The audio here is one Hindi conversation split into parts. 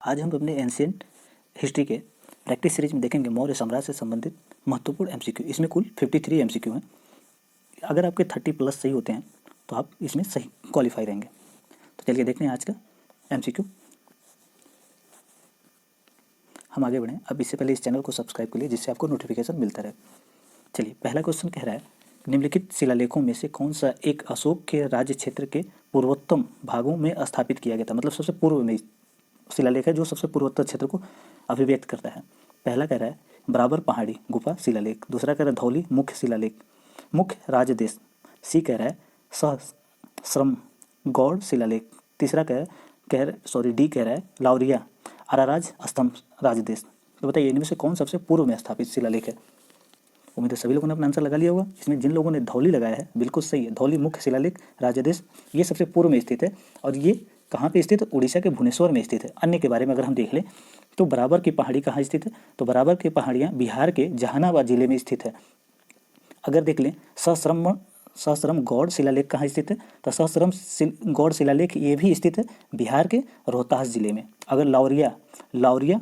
आज हम अपने एंशियंट हिस्ट्री के प्रैक्टिस सीरीज में देखेंगे मौर्य साम्राज्य से संबंधित महत्वपूर्ण एमसीक्यू। इसमें कुल 53 एमसीक्यू हैं। अगर आपके 30 प्लस सही होते हैं तो आप इसमें सही क्वालिफाई रहेंगे। तो चलिए देखते हैं आज का एमसीक्यू। हम आगे बढ़ें। अब इससे पहले इस चैनल को सब्सक्राइब कर लिए जिससे आपको नोटिफिकेशन मिलता रहे। चलिए, पहला क्वेश्चन कह रहा है, निम्नलिखित शिलालेखों में से कौन सा एक अशोक के राज्य क्षेत्र के पूर्वोत्तम भागों में स्थापित किया गया था। मतलब सबसे पूर्व में शिलालेख है जो सबसे पूर्वोत्तर क्षेत्र को अभिव्यक्त करता है। पहला कह रहा है बराबर पहाड़ी गुफा शिलालेख। दूसरा कह रहा है धौली मुख्य शिलालेख मुख्य राजदेश। सी कह रहा है सहस्रम गौड़ शिलालेख। तीसरा डी कह रहा है लावरिया अराराज स्तंभ राजदेश। तो बताइए इनमें से कौन सबसे पूर्व में स्थापित शिलालेख है। उम्मीद है सभी लोगों ने अपना आंसर लगा लिया होगा। इसमें जिन लोगों ने धौली लगाया है बिल्कुल सही है। धौली मुख्य शिलालेख राजदेश ये सबसे पूर्व में स्थित है और ये कहाँ पे स्थित है? उड़ीसा के भुवनेश्वर में स्थित है। अन्य के बारे में अगर हम देख लें तो बराबर की पहाड़ी कहाँ स्थित है? तो बराबर की पहाड़ियाँ बिहार के जहानाबाद जिले में स्थित है। अगर देख लें सहस्रम गौड़ शिलालेख कहाँ स्थित है? तो सहस्रम गौड़ शिलालेख ये भी स्थित है बिहार के रोहतास जिले में। अगर लावरिया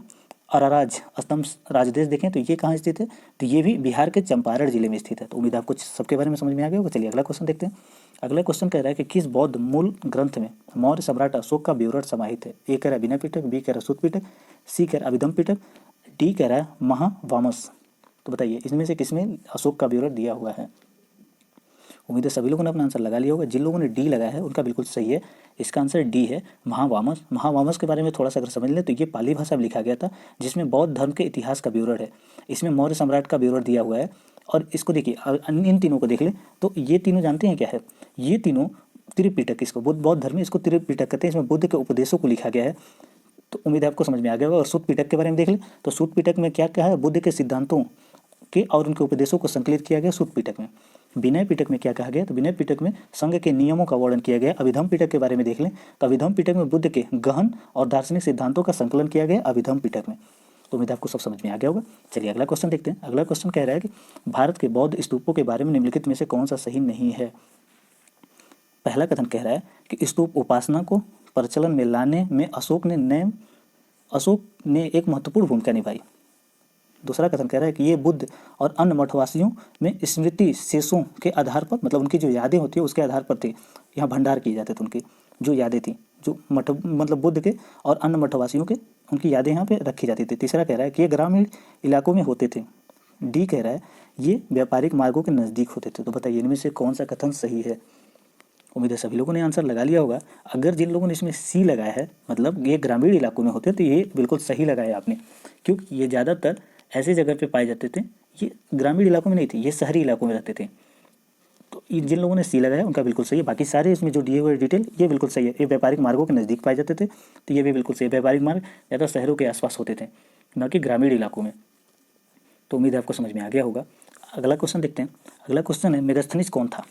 अराराज स्तंभ राजदेश देखें तो ये कहाँ स्थित है? तो ये भी बिहार के चंपारण जिले में स्थित है। तो उम्मीद आपको सबके बारे में समझ में आ गया होगा। चलिए अगला क्वेश्चन देखते हैं। अगला क्वेश्चन कह रहा है कि किस बौद्ध मूल ग्रंथ में मौर्य सम्राट अशोक का विवरण समाहित है। ए कह रहा है विनय पिटक, बी कह रहा है सूत पिटक, सी कह रहा है अभिधम पिटक, डी कह रहा है महावामस। तो बताइए इसमें से किसमें अशोक का विवरण दिया हुआ है। उम्मीद है सभी लोगों ने अपना आंसर लगा लिया होगा। जिन लोगों ने डी लगाया है उनका बिल्कुल सही है। इसका आंसर डी है महावामस। महावामस के बारे में थोड़ा सा अगर समझ लें तो ये पाली भाषा में लिखा गया था जिसमें बौद्ध धर्म के इतिहास का विवरण है। इसमें मौर्य सम्राट का विवरण दिया हुआ है। और इसको देखिए, इन तीनों को देख लें तो ये तीनों जानते हैं क्या है? ये तीनों त्रिपिटक, इसको बौद्ध धर्म में इसको त्रिपिटक कहते हैं। इसमें बुद्ध के उपदेशों को लिखा गया है। तो उम्मीद है आपको समझ में आ गया होगा। और सूत पिटक के बारे में देख लें तो सूत पिटक में क्या क्या है? बुद्ध के सिद्धांतों के और उनके उपदेशों को संकलित किया गया सूत पिटक में। विनय पिटक में क्या कहा गया? तो विनय पिटक में संघ के नियमों का वर्णन किया गया। अभिधम पिटक के बारे में देख लें तो अभिधम पिटक में बुद्ध के गहन और दार्शनिक सिद्धांतों का संकलन किया गया अभिधम पिटक में। तो उम्मीद आपको सब समझ में आ गया होगा। चलिए अगला क्वेश्चन देखते हैं। अगला क्वेश्चन कह रहा है कि भारत के बौद्ध स्तूपों के बारे में निम्नलिखित में से कौन सा सही नहीं है। पहला कथन कह रहा है कि स्तूप उपासना को प्रचलन में लाने में अशोक ने एक महत्वपूर्ण भूमिका निभाई। दूसरा कथन कह रहा है कि ये बुद्ध और अन्य मठवासियों में स्मृति शेषों के आधार पर, मतलब उनकी जो यादें होती है उसके आधार पर थे, यहाँ भंडार किए जाते थे उनकी जो यादें थी, जो मठ मतलब बुद्ध के और अन्य मठवासियों के उनकी यादें यहाँ पे रखी जाती थी। तीसरा कह रहा है कि ये ग्रामीण इलाकों में होते थे। डी कह रहा है ये व्यापारिक मार्गों के नज़दीक होते थे। तो बताइए इनमें से कौन सा कथन सही है। उम्मीद है सभी लोगों ने आंसर लगा लिया होगा। अगर जिन लोगों ने इसमें सी लगाया है, मतलब ये ग्रामीण इलाकों में होते, तो ये बिल्कुल सही लगाया आपने, क्योंकि ये ज़्यादातर ऐसे जगह पे पाए जाते थे। ये ग्रामीण इलाकों में नहीं थे, ये शहरी इलाकों में रहते थे। तो जिन लोगों ने सी लगाया उनका बिल्कुल सही है। बाकी सारे इसमें जो दिए हुए डिटेल ये बिल्कुल सही है। ये व्यापारिक मार्गों के नज़दीक पाए जाते थे, तो ये भी बिल्कुल सही है। व्यापारिक मार्ग ज़्यादा शहरों के आसपास होते थे, न कि ग्रामीण इलाकों में। तो उम्मीद है आपको समझ में आ गया होगा। अगला क्वेश्चन देखते हैं। अगला क्वेश्चन है मेगास्थनीज कौन था।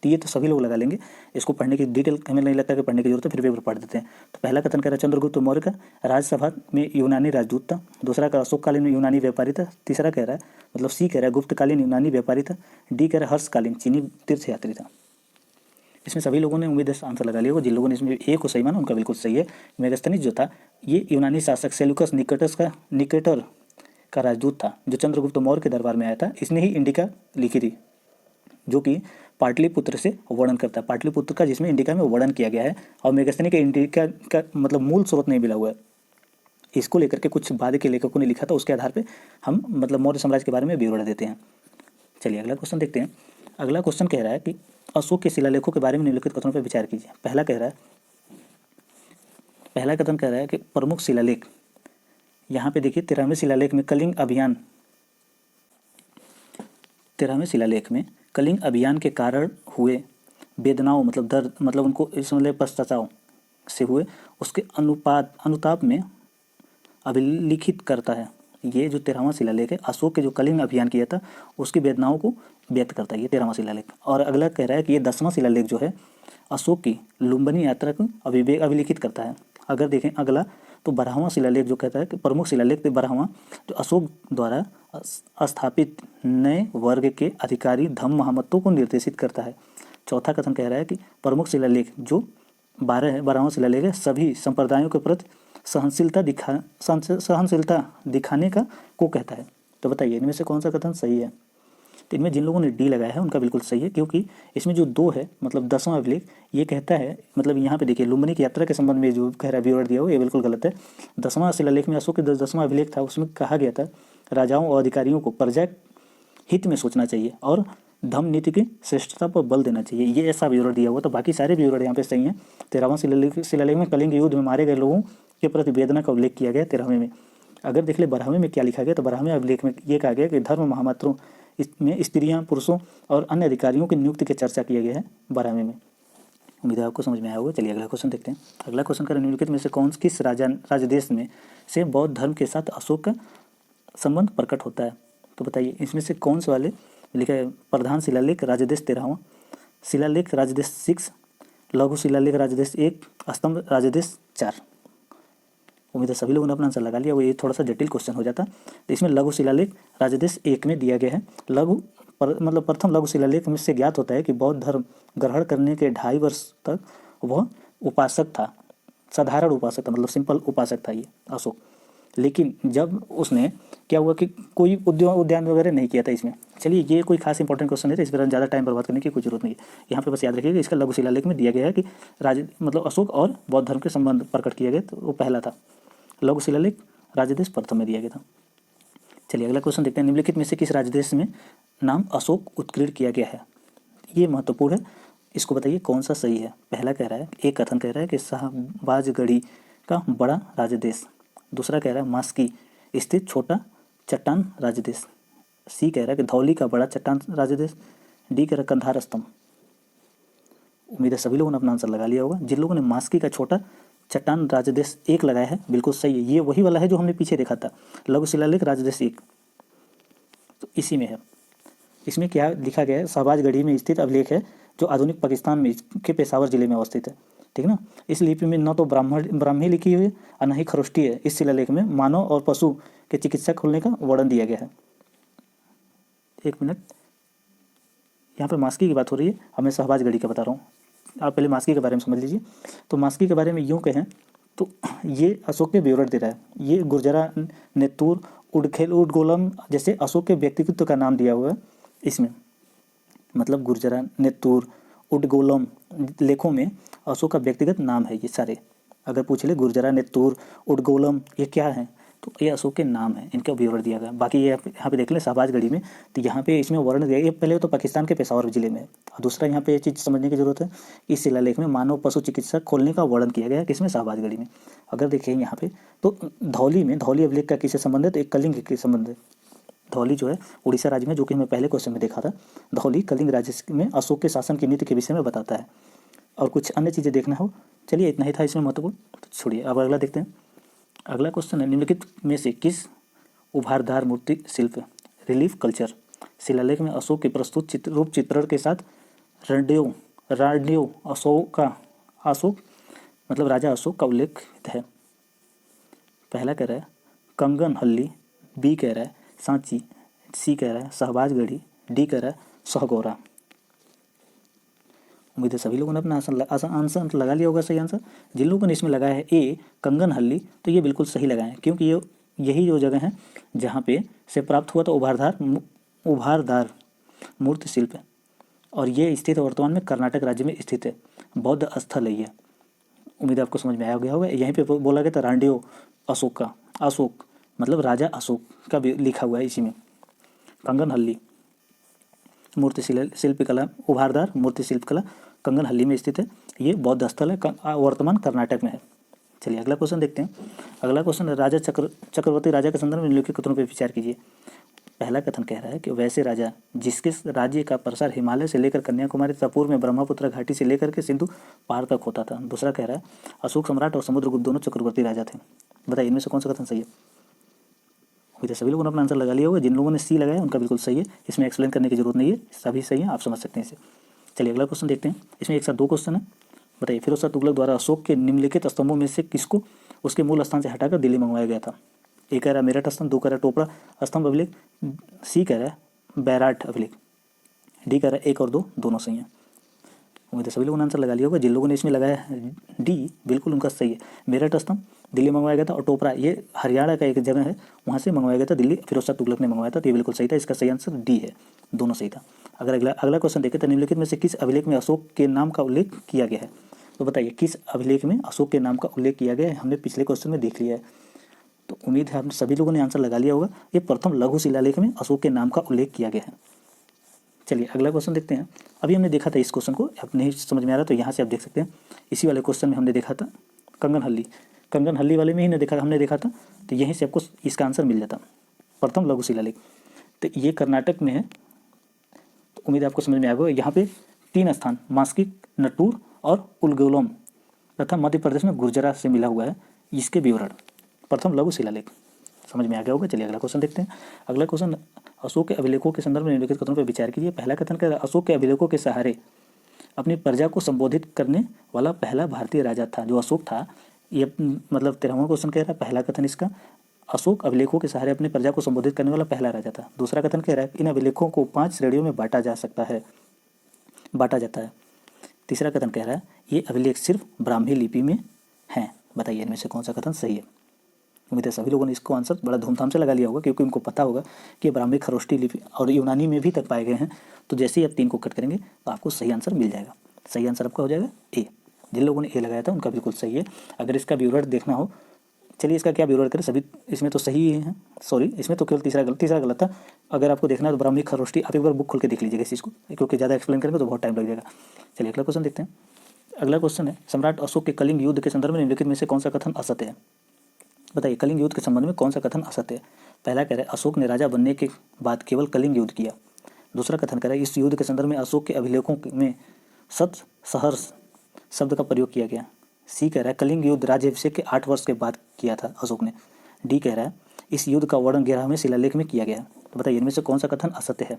तो ये तो सभी लोग लगा लेंगे। इसको पढ़ने की डिटेल हमें नहीं लगता कि पढ़ने की जरूरत है, फिर भी पढ़ देते हैं। तो पहला कथन कह रहा है चंद्रगुप्त मौर्य का राज्यसभा में यूनानी राजदूत था। दूसरा कह रहा अशोककालीन में यूनानी व्यापारी था। तीसरा कह रहा है मतलब सी कह रहा है गुप्तकालीन यूनानी व्यापारी था। डी कह रहा है हर्षकालीन चीनी तीर्थयात्री था। इसमें सभी लोगों ने उम्मीद है आंसर लगा लिया होगा। जिन लोगों ने इसमें ए को सही माना उनका बिल्कुल सही है। मेगास्थनीज जो था ये यूनानी शासक सेल्यूकस निकेटर का राजदूत था जो चंद्रगुप्त मौर्य के दरबार में आया था। इसने ही इंडिका लिखी थी जो कि पाटलिपुत्र से वर्णन करता है। पाटलिपुत्र का जिसमें इंडिका में वर्णन किया गया है। और मेगास्थनी के इंडिका का मतलब मूल स्रोत नहीं मिला हुआ है। इसको लेकर के कुछ बाद के लेखकों ने लिखा था, उसके आधार पे हम मतलब मौर्य साम्राज्य के बारे में विवरण देते हैं। चलिए अगला क्वेश्चन देखते हैं। अगला क्वेश्चन कह रहा है कि अशोक के शिलालेखों के बारे में निम्नलिखित कथनों पर विचार कीजिए। पहला कथन कह रहा है कि प्रमुख शिलालेख, यहाँ पे देखिए 13वें शिलालेख में कलिंग अभियान के कारण हुए वेदनाओं मतलब दर्द मतलब उनको इस मतलब पश्चाताप से हुए उसके अनुताप में अभिलिखित करता है। ये जो 13वां शिलालेख है अशोक के जो कलिंग अभियान किया था उसकी वेदनाओं को व्यक्त करता है, ये 13वां शिलालेख। और अगला कह रहा है कि ये 10वां शिलालेख जो है अशोक की लुम्बिनी यात्रा को अभिलिखित करता है। अगर देखें अगला तो 12वां शिलालेख जो कहता है कि प्रमुख शिलालेख 12वां जो अशोक द्वारा स्थापित नए वर्ग के अधिकारी धम्म महामत्तों को निर्देशित करता है। चौथा कथन कह रहा है कि प्रमुख शिलालेख जो 12वां शिलालेख है सभी संप्रदायों के प्रति सहनशीलता दिखाने का को कहता है। तो बताइए इनमें से कौन सा कथन सही है। तो इनमें जिन लोगों ने डी लगाया है उनका बिल्कुल सही है, क्योंकि इसमें जो 2 है मतलब 10वां अभिलेख ये कहता है, मतलब यहाँ पे देखिए लुम्बिनी की यात्रा के संबंध में जो कह रहा है विवरण दिया हो ये बिल्कुल गलत है। 10वां शिलालेख में अशोक के 10वां अभिलेख था, उसमें कहा गया था राजाओं और अधिकारियों को प्रजा हित में सोचना चाहिए और धर्म नीति की श्रेष्ठता पर बल देना चाहिए, ये ऐसा विवरण दिया हुआ। तो बाकी सारे विवरण यहाँ पे सही हैं। 13वां शिलालेख में कलिंग युद्ध में मारे गए लोगों के प्रति वेदना का उल्लेख किया गया 13वें में। अगर देख ले 12वें में क्या लिखा गया, तो 12वें अभिलेख में ये कहा गया कि धर्म महामात्रों इसमें स्त्रियां, पुरुषों और अन्य अधिकारियों की नियुक्ति की चर्चा किया गया है 12वें में। उम्मीद है आपको समझ में आया होगा। चलिए अगला क्वेश्चन देखते हैं। अगला क्वेश्चन का निम्नलिखित में से किस राजदेश में से बौद्ध धर्म के साथ अशोक का संबंध प्रकट होता है। तो बताइए इसमें से कौन से वाले लिखा है। प्रधान शिलालेख राजदेश 13वां, शिलालेख राजदेश 6, लघु शिलालेख राजदेश 1, स्तंभ राजदेश 4। उम्मीद है सभी लोगों ने अपना आंसर लगा लिया। वो ये थोड़ा सा जटिल क्वेश्चन हो जाता। तो इसमें लघु शिलालेख राजदेश 1 में दिया गया है। मतलब प्रथम लघु शिलालेख में से ज्ञात होता है कि बौद्ध धर्म ग्रहण करने के 2.5 वर्ष तक वह उपासक था, साधारण उपासक था, मतलब सिंपल उपासक था ये अशोक। लेकिन जब उसने क्या हुआ कि कोई उद्यान वगैरह नहीं किया था इसमें। चलिए ये कोई खास इंपॉर्टेंट क्वेश्चन है, तो इस पर ज़्यादा टाइम बर्बाद करने की कोई जरूरत नहीं है। यहाँ पे बस याद रखिए कि इसका लघु शिलालेख में दिया गया है कि मतलब अशोक और बौद्ध धर्म के संबंध प्रकट किए गए, तो वो पहला था। लघु शिलालेख राजदेश प्रथम में दिया गया था। चलिए अगला क्वेश्चन देखते हैं। निम्नलिखित में से किस राजदेश में नाम अशोक उत्कीर्ण किया गया है। ये महत्वपूर्ण है, इसको बताइए कौन सा सही है। पहला कह रहा है, एक कथन कह रहा है कि शाहबाजगढ़ी का बड़ा राजदेश। दूसरा कह रहा है मास्की स्थित छोटा चट्टान राजदेश। सी कह रहा है कि धौली का बड़ा चट्टान राजदेश। डी कह रहा है कंधार स्तंभ। उम्मीद है सभी लोगों ने अपना आंसर लगा लिया होगा। जिन लोगों ने मास्की का छोटा चट्टान राजदेश 1 लगाया है बिल्कुल सही है। ये वही वाला है जो हमने पीछे देखा था, लघु शिलालेख राजदेश 1, तो इसी में है। इसमें क्या लिखा गया है, शाहबाजगढ़ी में स्थित अभिलेख है जो आधुनिक पाकिस्तान में के पेशावर जिले में अवस्थित है। ठीक ना। इस लिपि में न तो ब्राह्मी लिखी हुई है और न ही खरोष्टी है। इस शिलालेख में मानव और पशु के चिकित्सा खोलने का वर्णन दिया गया है। एक मिनट, यहाँ पे मास्की की बात हो रही है, अब मैं शाहबाजगढ़ी का बता रहा हूँ। आप पहले मास्की के बारे में समझ लीजिए। तो मास्की के बारे में यूँ कहें तो ये अशोक के विवरण दे रहा है। ये गुर्जरा, नेतुर, उडगोलम जैसे अशोक के व्यक्तित्व का नाम दिया हुआ है इसमें। मतलब गुर्जरा, नेतुर, उडगोलम लेखों में अशोक का व्यक्तिगत नाम है ये सारे। अगर पूछ ले गुर्जरा, नेतुर, उडगोलम ये क्या है, तो ये अशोक के नाम है, इनका विवरण दिया गया। बाकी ये यहाँ पे देख लें शाहबाजगढ़ी में, तो यहाँ पे इसमें वर्ण दिया। ये पहले तो पाकिस्तान के पेशावर जिले में, और दूसरा यहाँ पे ये चीज़ समझने की जरूरत है, इस शिलालेख में मानव पशु चिकित्सा खोलने का वर्णन किया गया है। किसमें, शाहबाजगढ़ी में। अगर देखिए यहाँ पे तो धौली में, धौली अभिलेख का किससे संबंध है, तो एक कलिंग के संबंध है। धौली जो है उड़ीसा राज्य में, जो कि हमें पहले क्वेश्चन में देखा था। धौली कलिंग राज्य में अशोक के शासन की नीति के विषय में बताता है। और कुछ अन्य चीज़ें देखना हो, चलिए इतना ही था इसमें महत्वपूर्ण, तो छोड़िए अब अगला देखते हैं। अगला क्वेश्चन है, निम्नलिखित में से किस उभारदार मूर्ति शिल्प रिलीफ कल्चर शिलालेख में अशोक के प्रस्तुत रूप चित्रण के साथ रांडियो अशोक मतलब राजा अशोक का उल्लेख है। पहला कह रहा है कंगन हल्ली, बी कह रहा है सांची, सी कह रहा है शाहबाजगढ़ी, डी कह रहा है सहगौरा। उम्मीद है सभी लोगों ने अपना आंसर लगा लिया होगा। सही आंसर जिन लोगों ने इसमें लगाया है ए कंगन हल्ली, तो ये बिल्कुल सही लगाए हैं, क्योंकि ये यही जो जगह है जहाँ पे से प्राप्त हुआ था उभारदार मूर्ति शिल्प है, और ये स्थित वर्तमान में कर्नाटक राज्य में स्थित है। बौद्ध स्थल है ये। उम्मीद आपको समझ में आया गया होगा। यहीं पे बोला गया था रांडियो अशोक का, अशोक मतलब राजा अशोक का भी लिखा हुआ है इसी में। कंगन हल्ली मूर्ति शिल्पकला, उभारदार मूर्ति शिल्पकला कंगन हल्ली में स्थित है। ये बौद्ध स्थल है, वर्तमान कर्नाटक में है। चलिए अगला क्वेश्चन देखते हैं। अगला क्वेश्चन है राजा चक्रवर्ती राजा के संदर्भ में निम्नलिखित कथनों पर विचार कीजिए। पहला कथन कह रहा है कि वैसे राजा जिसके राज्य का प्रसार हिमालय से लेकर कन्याकुमारी तथा पूर्व में ब्रह्मपुत्र घाटी से लेकर के सिंधु पार तक होता था। दूसरा कह रहा है अशोक सम्राट और समुद्रगुप्त दोनों चक्रवर्ती राजा थे। बताइए इनमें से कौन सा कथन सही है। उम्मीद है सभी लोगों ने अपना आंसर लगा लिया होगा। जिन लोगों ने सी लगाया उनका बिल्कुल सही है, इसमें एक्सप्लेन करने की जरूरत नहीं है, सभी सही है, आप समझ सकते हैं इसे। चलिए अगला क्वेश्चन देखते हैं। इसमें एक साथ 2 क्वेश्चन है। बताइए फिरोज शाह तुगलक द्वारा अशोक के निम्नलिखित स्तंभों में से किसको उसके मूल स्थान से हटाकर दिल्ली मंगवाया गया था। एक कह रहा है मेरठ स्तंभ, 2 कह रहा है टोपरा स्तंभ अभिलेख, सी कह रहा है बैराट अभिलेख, डी कह रहा है 1 और 2 दोनों सही हैं। उम्मीद है सभी लोगों ने आंसर लगा लिया होगा। जिन लोगों ने इसमें लगाया है डी, बिल्कुल उनका सही है। मेरठ स्तंभ दिल्ली मंगवाया गया था, और टोपरा ये हरियाणा का एक जगह है, वहाँ से मंगवाया गया था, दिल्ली फिरोज शाह तुगलक ने मंगवाया था। तो ये बिल्कुल सही था, इसका सही आंसर डी है, दोनों सही था। अगर अगला क्वेश्चन देखें तो निम्नलिखित में से किस अभिलेख में अशोक के नाम का उल्लेख किया गया है? तो बताइए किस अभिलेख में अशोक के नाम का उल्लेख किया गया है? हमने पिछले क्वेश्चन में देख लिया है, तो उम्मीद है आप सभी लोगों ने आंसर लगा लिया होगा। ये प्रथम लघु शिलालेख में अशोक के नाम का उल्लेख किया गया है। चलिए अगला क्वेश्चन देखते हैं। अभी हमने देखा था इस क्वेश्चन को, अब नहीं समझ में आ रहा तो यहाँ से आप देख सकते हैं। इसी वाले क्वेश्चन में हमने देखा था कंगन हल्ली वाले में ही हमने देखा था, तो यहीं से आपको इसका आंसर मिल जाता, प्रथम लघु शिलालेख। तो ये कर्नाटक में है, तो उम्मीद है आपको समझ में आ गया। यहाँ पे 3 स्थान मास्किक, नटूर और उलगोलम तथा मध्य प्रदेश में गुर्जरा से मिला हुआ है इसके विवरण, प्रथम लघु शिलालेख। समझ में आ गया होगा। चलिए अगला क्वेश्चन देखते हैं। अगला क्वेश्चन, अशोक के अभिलेखों के संदर्भ में निम्नलिखित कथनों पर विचार कीजिए। पहला कथन कह रहा है अशोक के अभिलेखों के सहारे अपनी प्रजा को संबोधित करने वाला पहला भारतीय राजा था। जो अशोक था, ये मतलब 13वां क्वेश्चन कह रहा है, पहला कथन इसका, अशोक अभिलेखों के सहारे अपनी प्रजा को संबोधित करने वाला पहला राजा था। दूसरा कथन कह रहा है इन अभिलेखों को 5 श्रेणियों में बांटा जाता है। तीसरा कथन कह रहा है ये अभिलेख सिर्फ ब्राह्मी लिपि में हैं। बताइए इनमें से कौन सा कथन सही है? उम्मीद है सभी लोगों ने इसको आंसर बड़ा धूमधाम से लगा लिया होगा, क्योंकि उनको पता होगा कि ब्राह्मी, खरोष्टी लिपि और यूनानी में भी तक पाए गए हैं। तो जैसे ही आप 3 को कट करेंगे तो आपको सही आंसर मिल जाएगा। सही आंसर आपका हो जाएगा ए। जिन लोगों ने ए लगाया था उनका बिल्कुल सही है। अगर इसका विवरण देखना हो, चलिए इसका क्या विवरण करें, सभी इसमें तो सही ही है, सॉरी इसमें तो केवल तीसरा गलत था। अगर आपको देखना है तो ब्राह्मी, खरोष्टी, आप एक बार बुक खोल के देख लीजिएगा इस चीज़ को, क्योंकि ज़्यादा एक्सप्लेन करेंगे तो बहुत टाइम लग जाएगा। चलिए अगला क्वेश्चन देखते हैं। अगला क्वेश्चन है सम्राट अशोक के कलिंग युद्ध के संदर्भ में निम्नलिखित में से कौन सा कथन असत्य है? बताइए कलिंग युद्ध के संबंध में कौन सा कथन असत्य है? पहला कह रहा है अशोक ने राजा बनने के बाद केवल कलिंग युद्ध किया। दूसरा कथन कह रहा है इस युद्ध के संदर्भ में अशोक के अभिलेखों में सत सहर्ष शब्द का प्रयोग किया गया। सी कह रहा है कलिंग युद्ध राज्याभिषेक के 8 वर्ष के बाद किया था अशोक ने। डी कह रहा है इस युद्ध का वर्णन 11वें शिलालेख में किया गया। तो बताइए इनमें से कौन सा कथन असत्य है?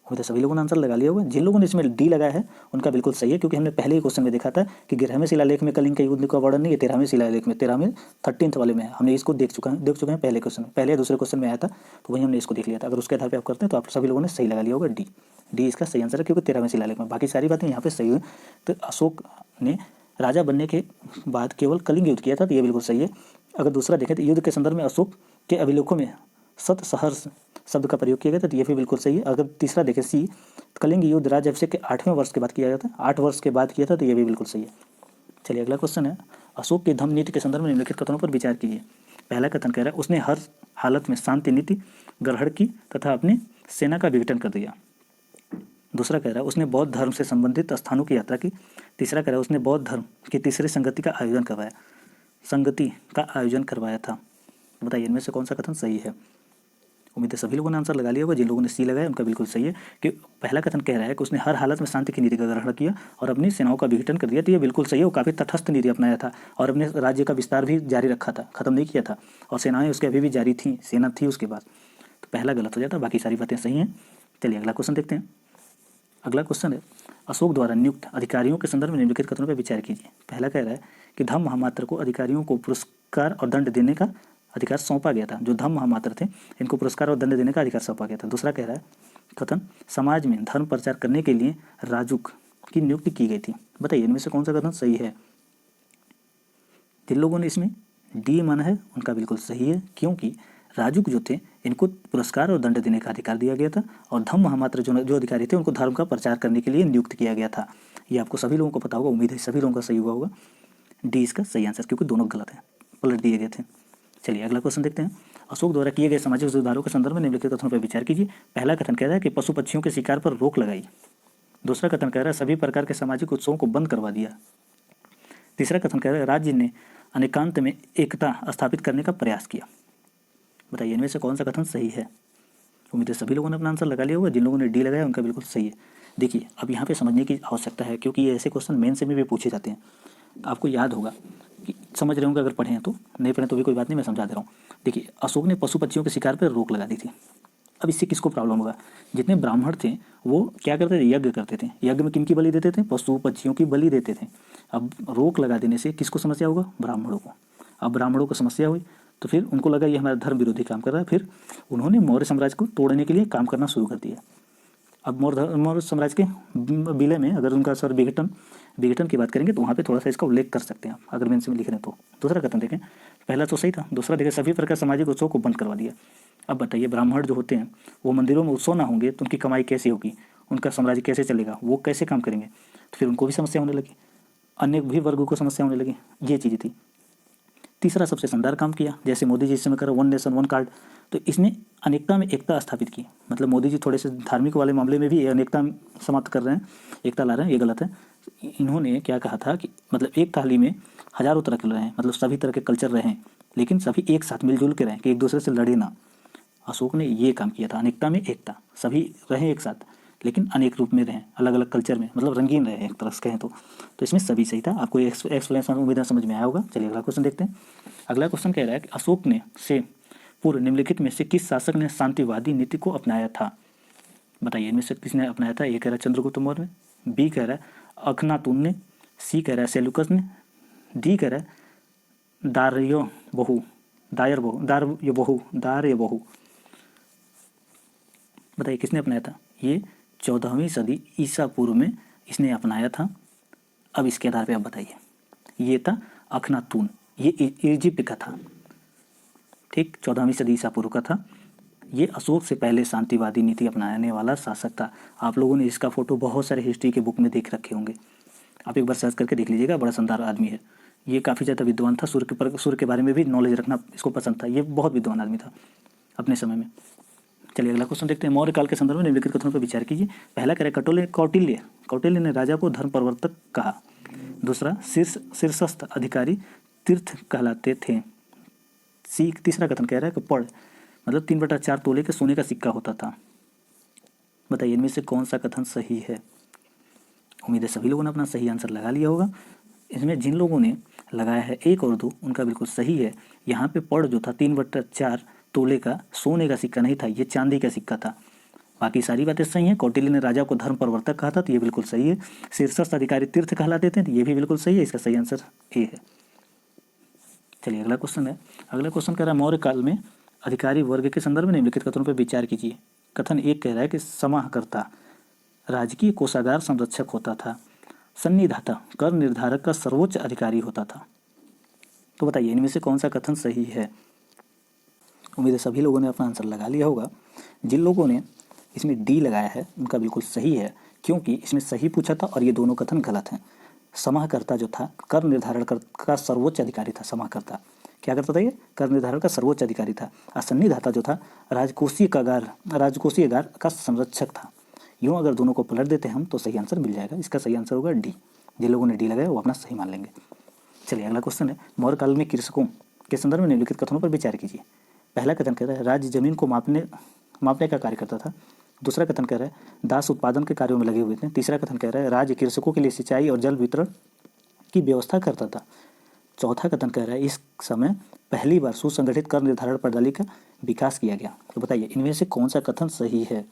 उम्मीद है सभी लोगों ने आंसर लगा लिया होगा। जिन लोगों ने इसमें डी लगाया है उनका बिल्कुल सही है, क्योंकि हमने पहले ही क्वेश्चन में देखा था कि 11वें शिलालेख में कलिंग के युद्ध का वर्णन नहीं है, 13वें शिलालेख में, 13वें 13th वाले में है। हमने इसको देख चुके हैं पहले क्वेश्चन में, पहले दूसरे क्वेश्चन में आया था, तो वही हमने इसको देख लिया था। अगर उसके आधार पर आप करते हैं तो आप सभी लोगों ने सही लगा लिया होगा। डी इसका सही आंसर है, क्योंकि 13वें शिलालेख में। बाकी सारी बातें यहाँ पे सही हुई। तो अशोक ने राजा बनने के बाद केवल कलिंग युद्ध किया था, तो ये बिल्कुल सही है। अगर दूसरा देखें तो युद्ध के संदर्भ में अशोक के अभिलेखों में सत सहर्ष शब्द का प्रयोग किया गया था, तो ये भी बिल्कुल सही है। अगर तीसरा देखें सी, कलिंग युद्ध राज्याभिषेक के 8वें वर्ष के बाद किया गया था, 8 वर्ष के बाद किया था, तो ये भी बिल्कुल सही है। चलिए अगला क्वेश्चन है अशोक की धम्म नीति के संदर्भ में निम्नलिखित कथनों पर विचार कीजिए। पहला कथन कह रहा है उसने हर हालत में शांति नीति ग्रहण की तथा अपनी सेना का विघटन कर दिया। दूसरा कह रहा है उसने बौद्ध धर्म से संबंधित स्थानों की यात्रा की। तीसरा कह रहा है उसने बौद्ध धर्म की तीसरी संगति का आयोजन करवाया था। बताइए इनमें से कौन सा कथन सही है? उम्मीद है सभी लोगों ने आंसर लगा लिया होगा। जिन लोगों ने सी लगाया उनका बिल्कुल सही है, कि पहला कथन कह रहा है कि उसने हर हालत में शांति की नीति का ग्रहण किया और अपनी सेनाओं का विघटन कर दिया। तो ये बिल्कुल सही है, वो काफ़ी तटस्थ नीति अपनाया था और अपने राज्य का विस्तार भी जारी रखा था, खत्म नहीं किया था, और सेनाएं उसके अभी भी जारी थी, सेना थी उसके बाद। तो पहला गलत हो जाता, बाकी सारी बातें सही हैं। चलिए अगला क्वेश्चन देखते हैं। अगला क्वेश्चन है अशोक द्वारा नियुक्त अधिकारियों के संदर्भ में निम्नलिखित कथनों पर विचार कीजिए। पहला कह रहा है कि धम्म महामात्र को अधिकारियों को पुरस्कार और दंड देने का अधिकार सौंपा गया था। जो धम्म महामात्र थे इनको पुरस्कार और दंड देने का अधिकार सौंपा गया था। दूसरा कह रहा है कथन समाज में धर्म प्रचार करने के लिए राजुक की नियुक्ति की गई थी। बताइए इनमें से कौन सा कथन सही है? जिन लोगों ने इसमें डी माना है उनका बिल्कुल सही है, क्योंकि राजुक जो थे इनको पुरस्कार और दंड देने का अधिकार दिया गया था, और धम्म महामात्र जो अधिकारी थे उनको धर्म का प्रचार करने के लिए नियुक्त किया गया था। ये आपको सभी लोगों को पता होगा, उम्मीद है सभी लोगों का सही हुआ होगा। डी इसका सही आंसर, क्योंकि दोनों गलत हैं, पलट दिए गए थे। चलिए अगला क्वेश्चन देखते हैं। अशोक द्वारा किए गए सामाजिक सुधारों के संदर्भ में निम्नलिखित कथनों पर विचार कीजिए। पहला कथन कह रहा है कि पशु पक्षियों के शिकार पर रोक लगाई। दूसरा कथन कह रहा है सभी प्रकार के सामाजिक उत्सवों को बंद करवा दिया। तीसरा कथन कह रहा है राज्य ने अनेकांत में एकता स्थापित करने का प्रयास किया। बताइए इनमें से कौन सा कथन सही है? उम्मीद है सभी लोगों ने अपना आंसर लगा लिया होगा। जिन लोगों ने डी लगाया उनका बिल्कुल सही है। देखिए अब यहाँ पे समझने की आवश्यकता है, क्योंकि ये ऐसे क्वेश्चन मेन से में भी पूछे जाते हैं। आपको याद होगा कि समझ रहे होंगे, अगर पढ़े हैं तो, नहीं पढ़े तो भी कोई बात नहीं, मैं समझा दे रहा हूँ। देखिए अशोक ने पशु पक्षियों के शिकार पर रोक लगा दी थी। अब इससे किसको प्रॉब्लम होगा? जितने ब्राह्मण थे वो क्या करते थे? यज्ञ करते थे। यज्ञ में किनकी बलि देते थे? पशु पक्षियों की बलि देते थे। अब रोक लगा देने से किसको समस्या होगा? ब्राह्मणों को। अब ब्राह्मणों को समस्या हुई तो फिर उनको लगा ये हमारा धर्म विरोधी काम कर रहा है, फिर उन्होंने मौर्य साम्राज्य को तोड़ने के लिए काम करना शुरू कर दिया। अब मौर्य साम्राज्य के विलय में अगर उनका सर विघटन की बात करेंगे तो वहाँ पे थोड़ा सा इसका उल्लेख कर सकते हैं आप, अगर मेंस में लिख रहे हैं तो। दूसरा कथन देखें, पहला तो सही था, दूसरा देखें सभी प्रकार सामाजिक उत्सव को बंद करवा दिया। अब बताइए, ब्राह्मण जो होते हैं वो मंदिरों में उत्सव ना होंगे तो उनकी कमाई कैसे होगी, उनका साम्राज्य कैसे चलेगा, वो कैसे काम करेंगे, तो फिर उनको भी समस्या होने लगी, अन्य भी वर्गों को समस्या होने लगी, ये चीज़ें थी। तीसरा सबसे शानदार काम किया, जैसे मोदी जी इस समय कर वन नेशन वन कार्ड, तो इसने अनेकता में एकता स्थापित की। मतलब मोदी जी थोड़े से धार्मिक वाले मामले में भी अनेकता समाप्त कर रहे हैं, एकता ला रहे हैं, ये गलत है। इन्होंने क्या कहा था कि मतलब एक थाली में हजारों तरह के रहें, मतलब सभी तरह के कल्चर रहें, लेकिन सभी एक साथ मिलजुल के रहें कि एक दूसरे से लड़े ना। अशोक ने ये काम किया था, अनेकता में एकता, सभी रहें एक साथ लेकिन अनेक रूप में रहें, अलग अलग कल्चर में, मतलब रंगीन रहे एक तरह से कहें तो इसमें सभी सही था। आपको एक्सप्लेनेशन उम्मीद है समझ में आया होगा। चलिए अगला क्वेश्चन देखते हैं। अगला क्वेश्चन कह रहा है कि अशोक ने से पूर्व निम्नलिखित में से किस शासक ने शांतिवादी नीति को अपनाया था? बताइए, इनमें से किसने अपनाया था? ए कह रहा है चंद्रगुप्त मौर्य ने, बी कह रहा है अखनातून ने, सी कह रहा है सेल्यूकस ने, डी कह रहा है दार्यबहु। बताइए किसने अपनाया था? ये 14वीं सदी ईसा पूर्व में इसने अपनाया था। अब इसके आधार पे आप बताइए। ये था अखनातून, ये इजिप्ट का था, ठीक, 14वीं सदी ईसा पूर्व का था। ये अशोक से पहले शांतिवादी नीति अपनाने वाला शासक था। आप लोगों ने इसका फोटो बहुत सारे हिस्ट्री के बुक में देख रखे होंगे, आप एक बार सर्च करके देख लीजिएगा। बड़ा शानदार आदमी है ये, काफ़ी ज़्यादा विद्वान था, सूर्य के बारे में भी नॉलेज रखना इसको पसंद था, ये बहुत विद्वान आदमी था अपने समय में। चलिए अगला क्वेश्चन देखते हैं। मौर्य काल के संदर्भ में निम्नलिखित कथनों पर विचार कीजिए। पहला कह रहा है कौटिल्य ने राजा को धर्म प्रवर्तक कहा। दूसरा, शीर्षस्थ अधिकारी तीर्थ कहलाते थे। तीसरा कथन कह रहा है कि पढ़ मतलब 3/4 तोले के सोने का सिक्का होता था। बताइए इनमें से कौन सा कथन सही है? उम्मीद है सभी लोगों ने अपना सही आंसर लगा लिया होगा। इसमें जिन लोगों ने लगाया है 1 और 2 उनका बिल्कुल सही है। यहाँ पे पढ़ जो था 3/4 तोले का सोने का सिक्का नहीं था, ये चांदी का सिक्का था। बाकी सारी बातें सही हैं। कौटिल्य ने राजा को धर्म प्रवर्तक कहा था, तो ये बिल्कुल सही है। शीर्षस्थ अधिकारी तीर्थ कहलाते थे, तो ये भी बिल्कुल सही है। इसका सही आंसर ए है। चलिए अगला क्वेश्चन है। अगला क्वेश्चन कह रहा है मौर्य काल में अधिकारी वर्ग के संदर्भ में निम्नलिखित कथनों पर विचार कीजिए। कथन 1 कह रहा है कि समाहर्ता राजकीय कोषागार संरक्षक होता था। सन्निधाता कर निर्धारक का सर्वोच्च अधिकारी होता था। तो बताइए इनमें से कौन सा कथन सही है? उम्मीद है सभी लोगों ने अपना आंसर लगा लिया होगा। जिन लोगों ने इसमें डी लगाया है उनका बिल्कुल सही है, क्योंकि इसमें सही पूछा था और ये दोनों कथन गलत हैं। समाहर्ता जो था कर निर्धारण का सर्वोच्च अधिकारी था। समाहर्ता क्या करता था? ये कर निर्धारण का सर्वोच्च अधिकारी था। और सन्निधाता जो था राजकोषीय गार का संरक्षक था। यूँ अगर दोनों को पलट देते हम तो सही आंसर मिल जाएगा। इसका सही आंसर होगा डी। जिन लोगों ने डी लगाया वो अपना सही मान लेंगे। चलिए अगला क्वेश्चन है। मौर्य काल में कृषकों के संदर्भ में निम्नलिखित कथनों पर विचार कीजिए। पहला कथन कह रहा है राज्य जमीन को मापने का कार्य करता था। दूसरा कथन कह रहा है दास उत्पादन के कार्यों में लगे हुए थे। तीसरा कथन कह रहा है राज्य कृषकों के लिए सिंचाई और जल वितरण की व्यवस्था करता था। चौथा कथन कह रहा है इस समय पहली बार सुसंगठित कर निर्धारण प्रणाली का विकास किया गया। तो बताइए इनमें से कौन सा कथन सही है?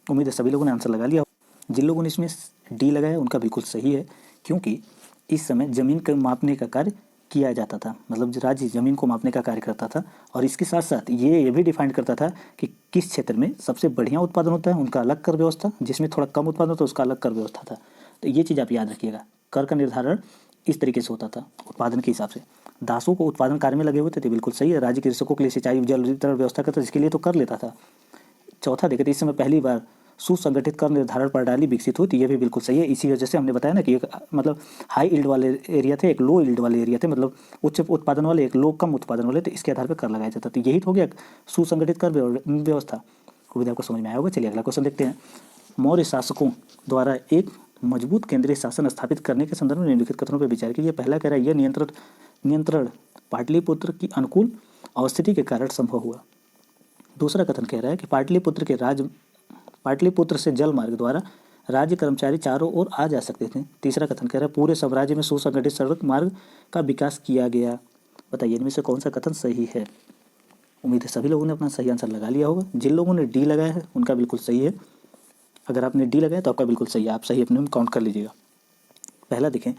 उम्मीद है सभी लोगों ने आंसर लगा लिया। जिन लोगों ने इसमें डी लगाया उनका बिल्कुल सही है, क्योंकि इस समय जमीन को मापने का कार्य किया जाता था। मतलब राज्य जमीन को मापने का कार्य करता था और इसके साथ साथ ये भी डिफाइन करता था कि किस क्षेत्र में सबसे बढ़िया उत्पादन होता है, उनका अलग कर व्यवस्था, जिसमें थोड़ा कम उत्पादन होता है उसका अलग कर व्यवस्था था। तो ये चीज़ आप याद रखिएगा। कर का निर्धारण इस तरीके से होता था उत्पादन के हिसाब से। दासों को उत्पादन कार्य में लगे हुए थे, तो बिल्कुल सही है। राज्य कृषकों के लिए सिंचाई जल वितरण व्यवस्था करता था, जिसके लिए तो कर लेता था। चौथा देखते इस समय पहली बार सुसंगठित कर निर्धारण प्रणाली विकसित हुई, तो ये भी बिल्कुल सही है। इसी वजह से हमने बताया ना कि एक मतलब हाई यील्ड वाले एरिया थे, एक लो यील्ड वाले एरिया थे, मतलब उच्च उत्पादन वाले, एक लो कम उत्पादन वाले, तो इसके आधार पर कर लगाया जाता। तो यही तो हो गया सुसंगठित कर व्यवस्था। उम्मीद आपको समझ में आया होगा। चलिए अगला क्वेश्चन देखते हैं। मौर्य शासकों द्वारा एक मजबूत केंद्रीय शासन स्थापित करने के संदर्भ में निम्नलिखित कथनों पर विचार कीजिए। पहला कह रहा है यह नियंत्रण पाटलिपुत्र की अनुकूल अवस्थिति के कारण संभव हुआ। दूसरा कथन कह रहा है कि पाटलिपुत्र से जल मार्ग द्वारा राज्य कर्मचारी चारों ओर आ जा सकते थे। तीसरा कथन कह रहा है पूरे साम्राज्य में सुसंगठित सड़क मार्ग का विकास किया गया। बताइए इनमें से कौन सा कथन सही है? उम्मीद है सभी लोगों ने अपना सही आंसर लगा लिया होगा। जिन लोगों ने डी लगाया है उनका बिल्कुल सही है। अगर आपने डी लगाया तो आपका बिल्कुल सही है, आप सही अपने में काउंट कर लीजिएगा। पहला देखें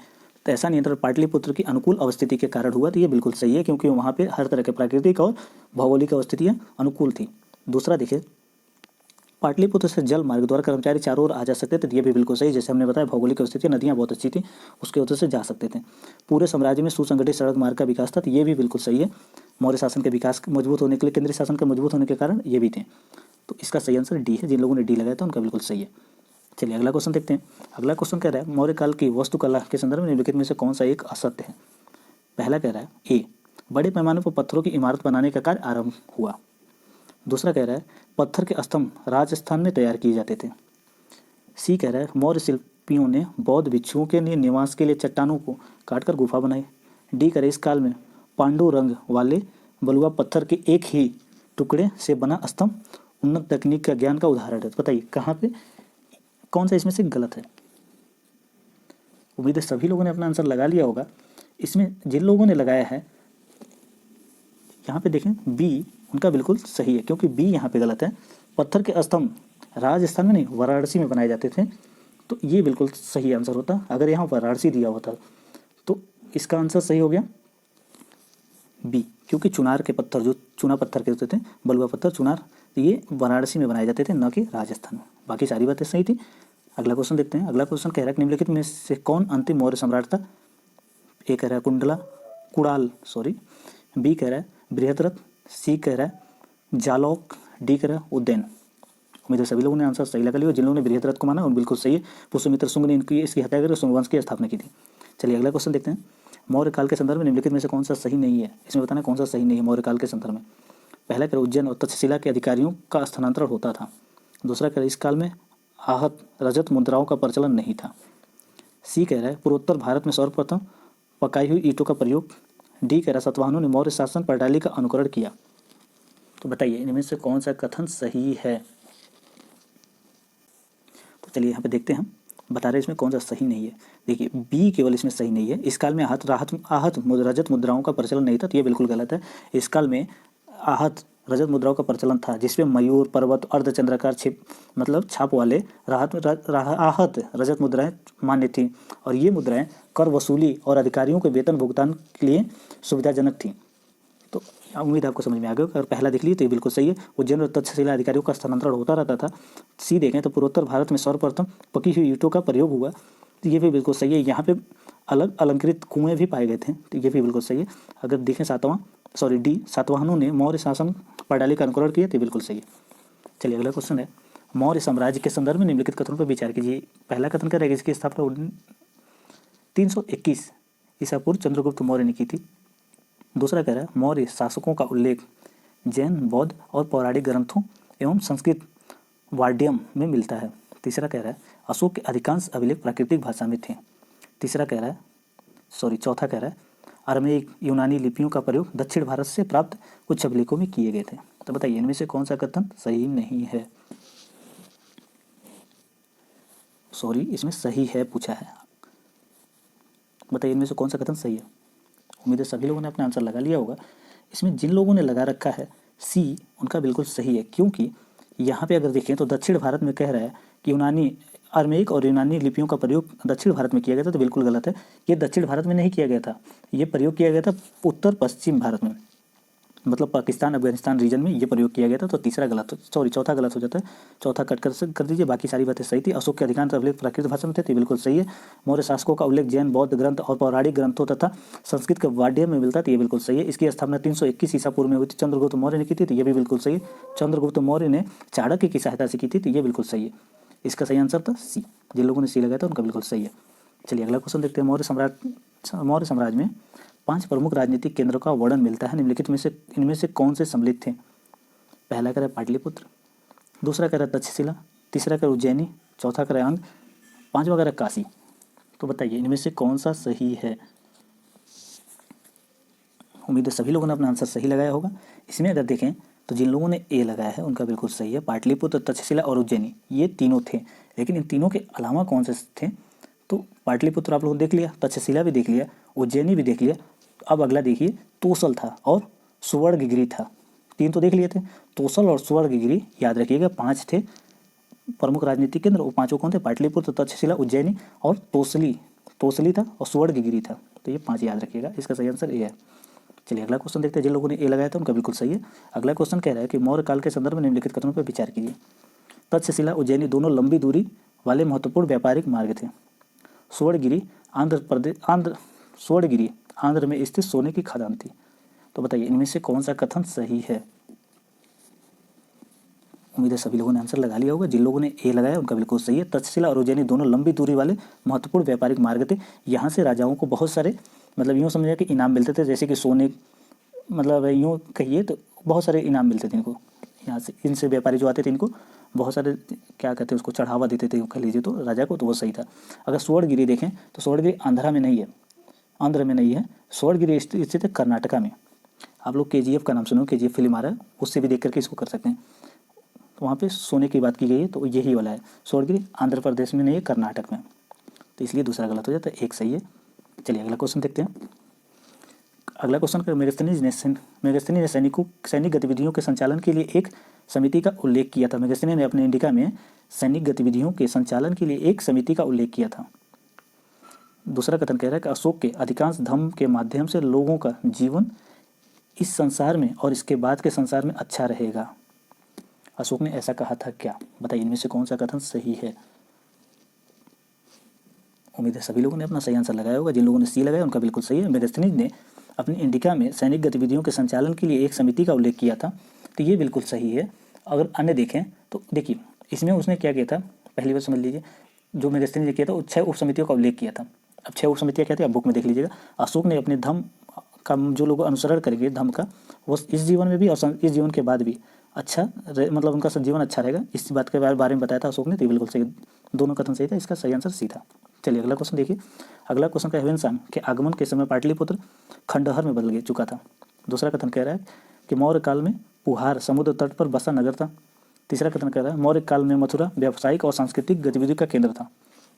तो ऐसा नियंत्रण पाटलिपुत्र की अनुकूल अवस्थिति के कारण हुआ, तो ये बिल्कुल सही है, क्योंकि वहाँ पे हर तरह के प्राकृतिक और भौगोलिक अवस्थितियाँ अनुकूल थी। दूसरा देखिए पाटलिपुत्र से जल मार्ग द्वारा कर्मचारी चारों ओर आ जा सकते थे, ये भी बिल्कुल सही। जैसे हमने बताया भौगोलिक स्थिति, नदियाँ बहुत अच्छी थी, उसके वजह से जा सकते थे। पूरे साम्राज्य में सुसंगठित सड़क मार्ग का विकास था, तो ये भी बिल्कुल सही है। मौर्य शासन के विकास मजबूत होने के लिए, केंद्रीय शासन के मजबूत होने के कारण ये भी थे। तो इसका सही आंसर डी है। जिन लोगों ने डी लगाया था उनका बिल्कुल सही है। चलिए अगला क्वेश्चन देखते हैं। अगला क्वेश्चन कह रहा है मौर्य काल की वास्तुकला के संदर्भ में निम्नलिखित में से कौन सा एक असत्य है। पहला कह रहा है ए, बड़े पैमाने पर पत्थरों की इमारत बनाने का कार्य आरंभ हुआ। दूसरा कह रहा है पत्थर के स्तंभ राजस्थान में तैयार किए जाते थे। सी कह रहा है मौर्य शिल्पियों ने बौद्ध भिक्षुओं के लिए निवास के लिए चट्टानों को काटकर गुफा बनाई। डी कह रहे इस काल में पांडु रंग वाले बलुआ पत्थर के एक ही टुकड़े से बना स्तंभ उन्नत तकनीक का ज्ञान का उदाहरण है। बताइए कहाँ पे कौन सा इसमें से गलत है। उम्मीद है सभी लोगों ने अपना आंसर लगा लिया होगा। इसमें जिन लोगों ने लगाया है यहाँ पे देखें बी, उनका बिल्कुल सही है, क्योंकि बी यहाँ पे गलत है। पत्थर के स्तंभ राजस्थान में नहीं वाराणसी में बनाए जाते थे, तो ये बिल्कुल सही आंसर होता। अगर यहाँ वाराणसी दिया होता तो इसका आंसर सही हो गया बी, क्योंकि चुनार के पत्थर जो चूना पत्थर के होते थे, बलुआ पत्थर चुनार, ये वाराणसी में बनाए जाते थे, न कि राजस्थान में। बाकी सारी बातें सही थी। अगला क्वेश्चन देखते हैं। अगला क्वेश्चन कह रहा है कि निम्नलिखित में से कौन अंतिम मौर्य सम्राट था। ए कह रहा है कुणाल, बी कह रहा है बृहद्रथ, सी कह रहा है जालौक, डी कह रहा है उज्जैन। उम्मीद है सभी लोगों ने आंसर सही लगा लिया। जिन लोगों ने बृहद्रथ को माना उन बिल्कुल सही है। पुष्यमित्र शुंग ने इसकी हत्या कर शुंग वंश की स्थापना की थी। चलिए अगला क्वेश्चन देखते हैं। मौर्य काल के संदर्भ में निम्नलिखित में से कौन सा सही नहीं है। इसमें बताना कौन सा सही नहीं है मौर्य काल के संदर्भ में। पहला कह उज्जैन और तक्षशिला के अधिकारियों का स्थानांतरण होता था। दूसरा कह इस काल में आहत रजत मुद्राओं का प्रचलन नहीं था। सी कह रहा है पूर्वोत्तर भारत में सर्वप्रथम पकाई हुई ईंटों का प्रयोग। डी कह रहा सातवाहनों ने मौर्य शासन प्रणाली का अनुकरण किया। तो बताइए इनमें से कौन सा कथन सही है। तो चलिए यहाँ पे देखते हैं, हम बता रहे हैं इसमें कौन सा सही नहीं है। देखिए बी केवल इसमें सही नहीं है। इस काल में आहत रजत मुद्राओं का प्रचलन नहीं था, तो ये बिल्कुल गलत है। इस काल में आहत रजत मुद्राओं का प्रचलन था, जिसमें मयूर पर्वत अर्धचंद्राकार छाप वाले आहत रजत मुद्राएं मान्य थी, और ये मुद्राएं कर वसूली और अधिकारियों के वेतन भुगतान के लिए सुविधाजनक थी। तो उम्मीद आपको समझ में आ गया। अगर पहला देख लीजिए तो ये बिल्कुल सही है। उज्जैन और तक्षशिला अधिकारियों का स्थानांतरण होता रहता था। सी देखें तो पूर्वोत्तर भारत में सर्वप्रथम पकी हुई ईंटों का प्रयोग हुआ, तो ये भी बिल्कुल सही है। यहाँ पे अलग अलंकृत कुएं भी पाए गए थे, तो ये भी बिल्कुल सही है। अगर देखें डी सातवाहनों ने मौर्य शासन प्रणाली का अनुकरण किया, तो बिल्कुल सही है। चलिए अगला क्वेश्चन है मौर्य साम्राज्य के संदर्भ में निम्नलिखित कथनों पर विचार कीजिए। पहला कथन करेगा इसकी स्थापना 321 ईसा पूर्व चंद्रगुप्त मौर्य ने की थी। दूसरा कह रहा है मौर्य शासकों का उल्लेख जैन, बौद्ध और पौराणिक ग्रंथों एवं संस्कृत वाड्यम में मिलता है। तीसरा कह रहा है अशोक के अधिकांश अभिलेख प्राकृतिक भाषा में थे। चौथा कह रहा है अरमेइक यूनानी लिपियों का प्रयोग दक्षिण भारत से प्राप्त कुछ अभिलेखों में किए गए थे। तो बताइए इनमें से कौन सा कथन सही नहीं है। इसमें सही है पूछा है। बताइए इनमें से कौन सा कथन सही है। उम्मीद है सभी लोगों ने अपना आंसर लगा लिया होगा। इसमें जिन लोगों ने लगा रखा है सी, उनका बिल्कुल सही है, क्योंकि यहाँ पे अगर देखें तो दक्षिण भारत में कह रहा है कि अरमेइक और यूनानी लिपियों का प्रयोग दक्षिण भारत में किया गया था, तो बिल्कुल गलत है। ये दक्षिण भारत में नहीं किया गया था, ये प्रयोग किया गया था उत्तर पश्चिम भारत में, मतलब पाकिस्तान अफगानिस्तान रीजन में ये प्रयोग किया गया था। तो चौथा गलत हो जाता है। चौथा कट कर दीजिए, बाकी सारी बातें सही थी। अशोक के अधिकांश अभिलेख प्राकृत भाषा में थे, तो बिल्कुल सही है। मौर्य शासकों का उल्लेख जैन, बौद्ध ग्रंथ और पौराणिक ग्रंथों तथा संस्कृत के वाड्य में मिलता है, तो ये बिल्कुल सही है। इसकी स्थापना 321 ईसा पूर्व में हुई थी, चंद्रगुप्त मौर्य ने की थी, तो ये भी बिल्कुल सही है। चंद्रगुप्त मौर्य ने चाणक्य की सहायता से की थी, तो ये बिल्कुल सही है। इसका सही आंसर था सी। जिन लोगों ने सी लगाया था उनका बिल्कुल सही है। चलिए अगला क्वेश्चन देखते हैं। मौर्य साम्राज्य में 5 प्रमुख राजनीतिक केंद्रों का वर्णन मिलता है। निम्नलिखित में से इनमें से कौन से सम्मिलित थे। पहला कह रहा है पाटलिपुत्र, दूसरा कह रहा है तक्षशिला, तीसरा कह रहा उज्जैनी, चौथा कह रहा है अंग, पांचवा कह रहा है काशी। तो बताइए इनमें से कौन सा सही है। उम्मीद है सभी लोगों ने अपना आंसर सही लगाया होगा। इसमें अगर देखें तो जिन लोगों ने ए लगाया है उनका बिल्कुल सही है। पाटलिपुत्र, तक्षशिला और उज्जैनी ये तीनों थे, लेकिन इन तीनों के अलावा कौन से थे। तो पाटलिपुत्र आप लोगों ने देख लिया, तक्षशिला भी देख लिया, उज्जैनी भी देख लिया। अब अगला देखिए तोसल था और सुवर्णगिरी था। 3 तो देख लिए थे, तोसल और सुवर्णगिरी याद रखिएगा। 5 थे प्रमुख राजनीतिक केंद्र। वो 5 कौन थे। पाटलिपुत्र, तक्षशिला, उज्जैनी और तोसली था और सुवर्णगिरी था। तो ये 5 याद रखिएगा। इसका सही आंसर ए है। चलिए अगला क्वेश्चन देखते हैं। जिन लोगों ने ए लगाया था उनका बिल्कुल सही है। अगला क्वेश्चन कह रहा है कि मौर्य काल के संदर्भ में निम्नलिखित कथनों पर विचार कीजिए। तक्षशिला उज्जैनी दोनों लंबी दूरी वाले महत्वपूर्ण व्यापारिक मार्ग थे। स्वर्णगिरी स्वर्णगिरी आंध्र में स्थित सोने की खदान थी। तो बताइए इनमें से कौन सा कथन सही है। उम्मीद है सभी लोगों ने आंसर लगा लिया होगा। जिन लोगों ने ए लगाया उनका बिल्कुल सही है। तक्षशिला और उज्जैनी दोनों लंबी दूरी वाले महत्वपूर्ण व्यापारिक मार्ग थे। यहाँ से राजाओं को बहुत सारे मतलब यूँ समझिए कि इनाम मिलते थे, जैसे कि सोने, मतलब यूँ कहिए तो बहुत सारे इनाम मिलते थे इनको। यहाँ से इनसे व्यापारी जो आते थे इनको बहुत सारे क्या कहते हैं उसको चढ़ावा देते थे, कह लीजिए तो राजा को, तो वो सही था। अगर स्वर्णगिरी देखें तो स्वर्णगिरी आंध्रा में नहीं है, आंध्र में नहीं है। स्वर्णगिरी स्थित है कर्नाटका में। आप लोग KGF का नाम सुनो, KGF फिल्म आ रहा है, उससे भी देख करके इसको कर सकते हैं। तो वहाँ पे सोने की बात की गई है, तो यही वाला है। स्वर्णगिरी आंध्र प्रदेश में नहीं है, कर्नाटक में, तो इसलिए दूसरा गलत हो जाता है, एक सही है। चलिए अगला क्वेश्चन देखते हैं। अगला क्वेश्चन कर मेगास्थनीज ने सैनिक गतिविधियों के संचालन के लिए एक समिति का उल्लेख किया था। मेगास्थनी ने अपने इंडिका में सैनिक गतिविधियों के संचालन के लिए एक समिति का उल्लेख किया था। दूसरा कथन कह रहा है कि अशोक के अधिकांश धम्म के माध्यम से लोगों का जीवन इस संसार में और इसके बाद के संसार में अच्छा रहेगा। अशोक ने ऐसा कहा था क्या? बताइए इनमें से कौन सा कथन सही है। उम्मीद है सभी लोगों ने अपना सही आंसर लगाया होगा। जिन लोगों ने सी लगाया उनका बिल्कुल सही है। मेगास्थनीज ने अपनी इंडिका में सैनिक गतिविधियों के संचालन के लिए एक समिति का उल्लेख किया था, तो ये बिल्कुल सही है। अगर अन्य देखें तो देखिए इसमें उसने क्या किया था, पहली बार समझ लीजिए, जो मेगास्थनी ने किया था 6 उप समितियों का उल्लेख किया था। अब 6 उप समितियाँ क्या थी आप बुक में देख लीजिएगा। अशोक ने अपने धम्म का जो लोग अनुसरण करेंगे धम्म का, वो इस जीवन में भी और इस जीवन के बाद भी अच्छा मतलब उनका जीवन अच्छा रहेगा, इस बात के बारे में बताया था अशोक ने, तो बिल्कुल सही, दोनों कथन सही था, इसका सही आंसर सी था। चलिए अगला क्वेश्चन देखिए। अगला क्वेश्चन का ह्वेनसांग के आगमन के समय पाटलिपुत्र खंडहर में बदल चुका था। दूसरा कथन कह रहा है कि मौर्य काल में पुहार समुद्र तट पर बसा नगर था। तीसरा कथन कह रहा है मौर्य काल में मथुरा व्यावसायिक और सांस्कृतिक गतिविधियों का केंद्र था।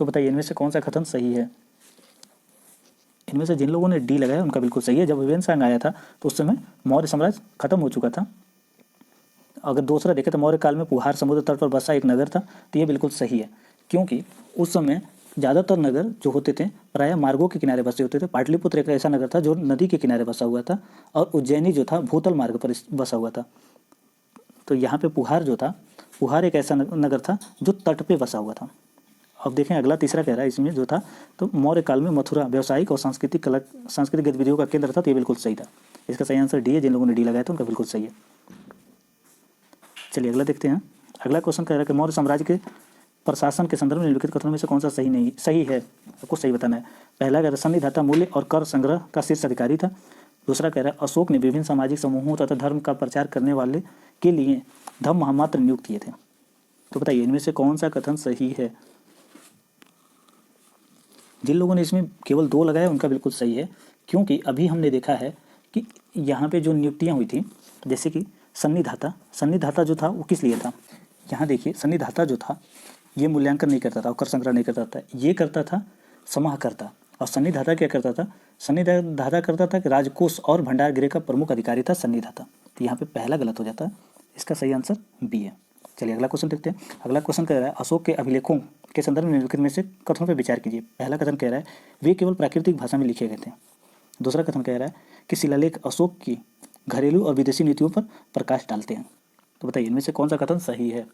तो बताइए इनमें से कौन सा कथन सही है। इनमें से जिन लोगों ने डी लगाया उनका बिल्कुल सही है। जब ह्वेनसांग आया था तो उस समय मौर्य साम्राज्य खत्म हो चुका था। अगर दूसरा देखें तो मौर्य काल में पुहार समुद्र तट पर बसा एक नगर था, तो ये बिल्कुल सही है, क्योंकि उस समय ज़्यादातर नगर जो होते थे प्रायः मार्गों के किनारे बसे होते थे। पाटलिपुत्र एक ऐसा नगर था जो नदी के किनारे बसा हुआ था, और उज्जैनी जो था भूतल मार्ग पर बसा हुआ था। तो यहाँ पे पुहार जो था, पुहार एक ऐसा नगर था जो तट पे बसा हुआ था। अब देखें अगला तीसरा कह रहा है इसमें जो था, तो मौर्य काल में मथुरा व्यावसायिक और सांस्कृतिक गतिविधियों का केंद्र था, तो ये बिल्कुल सही था। इसका सही आंसर डी है। जिन लोगों ने डी लगाया था उनका बिल्कुल सही है। चलिए अगला देखते हैं। अगला क्वेश्चन कह रहा है कि मौर्य साम्राज्य के प्रशासन के संदर्भ में निम्नलिखित कथनों में से कौन सा सही है, आपको सही बताना है। पहला कह रहा है सन्निधाता मूल्य और कर संग्रह का शीर्ष अधिकारी था। दूसरा कह रहा है अशोक ने विभिन्न सामाजिक समूहों तथा धर्म का प्रचार करने वाले के लिए धम्म महामात्र नियुक्त किए थे। तो बताइए इनमें से कौन सा कथन सही है। जिन लोगों ने इसमें केवल 2 लगाया उनका बिल्कुल सही है, क्योंकि अभी हमने देखा है कि यहाँ पे जो नियुक्तियाँ हुई थी, जैसे कि सन्निधाता जो था वो किस लिए था। यहाँ देखिए सन्निधाता जो था ये मूल्यांकन नहीं करता था और कर संग्रह नहीं करता था, ये करता था समाहर्ता। और सन्निधाता क्या करता था, सन्निधाता करता था कि राजकोष और भंडार गृह का प्रमुख अधिकारी था सन्निधाता। तो यहाँ पे पहला गलत हो जाता है, इसका सही आंसर बी है। चलिए अगला क्वेश्चन देखते हैं। अगला क्वेश्चन कह रहा है अशोक के अभिलेखों के संदर्भ में निम्नलिखित में से कथनों पर विचार कीजिए। पहला कथन कह रहा है वे केवल प्राकृतिक भाषा में लिखे गए थे। दूसरा कथन कह रहा है कि शिलालेख अशोक की घरेलू और विदेशी नीतियों पर प्रकाश डालते हैं। तो बताइए इनमें से कौन सा कथन सही है।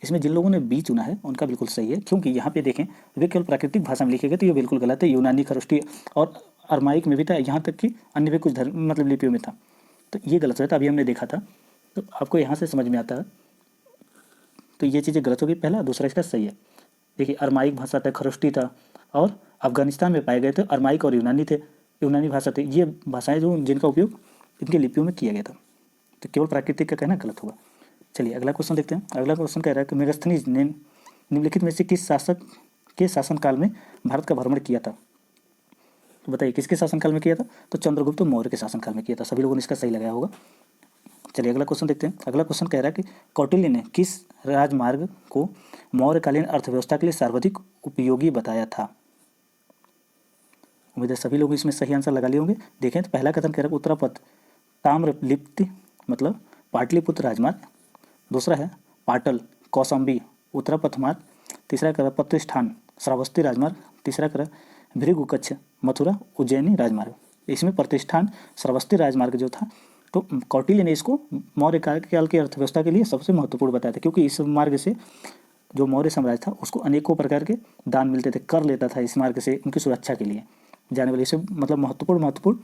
इसमें जिन लोगों ने बी चुना है उनका बिल्कुल सही है, क्योंकि यहाँ पे देखें वे केवल प्राकृतिक भाषा में लिखे गए, तो ये बिल्कुल गलत है। यूनानी, खरोष्टी और अरमाइक में भी था, यहाँ तक कि अन्य भी कुछ मतलब लिपियों में था, तो ये गलत हो था। अभी हमने देखा था, तो आपको यहाँ से समझ में आता है। तो ये चीज़ें गलत हो गई पहला। दूसरा इसका सही है। देखिए अरमाइक भाषा था, खरोष्टी था, और अफगानिस्तान में पाए गए थे अरमाइक और यूनानी भाषा थे। ये भाषाएँ जो जिनका उपयोग इनकी लिपियों में किया गया था, तो केवल प्राकृतिक का कहना गलत होगा। चलिए अगला क्वेश्चन देखते हैं। अगला क्वेश्चन कह रहा है कि मेगास्थनीज ने निम्नलिखित में से किस शासक के शासनकाल में भारत का भ्रमण किया था। तो बताइए किसके शासनकाल में किया था। तो चंद्रगुप्त मौर्य के शासनकाल में किया था। सभी लोगों ने इसका सही लगाया होगा। चलिए अगला क्वेश्चन देखते हैं। अगला क्वेश्चन कह रहा है कि कौटिल्य ने किस राजमार्ग को मौर्यकालीन अर्थव्यवस्था के लिए सर्वाधिक उपयोगी बताया था। उम्मीद है सभी लोग इसमें सही आंसर लगा लिए होंगे। देखें तो पहला कथन कह रहा है उत्तरापथ ताम्रलिप्ति मतलब पाटलिपुत्र राजमार्ग। दूसरा है पाटल कौशाम्बी उत्तरापथ मार्ग। तीसरा कह रहा है प्रतिष्ठान श्रावस्ती राजमार्ग। तीसरा कह रहा है भृगुकच्छ मथुरा उज्जैनी राजमार्ग। इसमें प्रतिष्ठान श्रावस्ती राजमार्ग जो था तो कौटिल्य ने इसको मौर्य काल की अर्थव्यवस्था के लिए सबसे महत्वपूर्ण बताया था, क्योंकि इस मार्ग से जो मौर्य साम्राज्य था उसको अनेकों प्रकार के दान मिलते थे, कर लेता था इस मार्ग से उनकी सुरक्षा के लिए जाने वाले इसे मतलब महत्वपूर्ण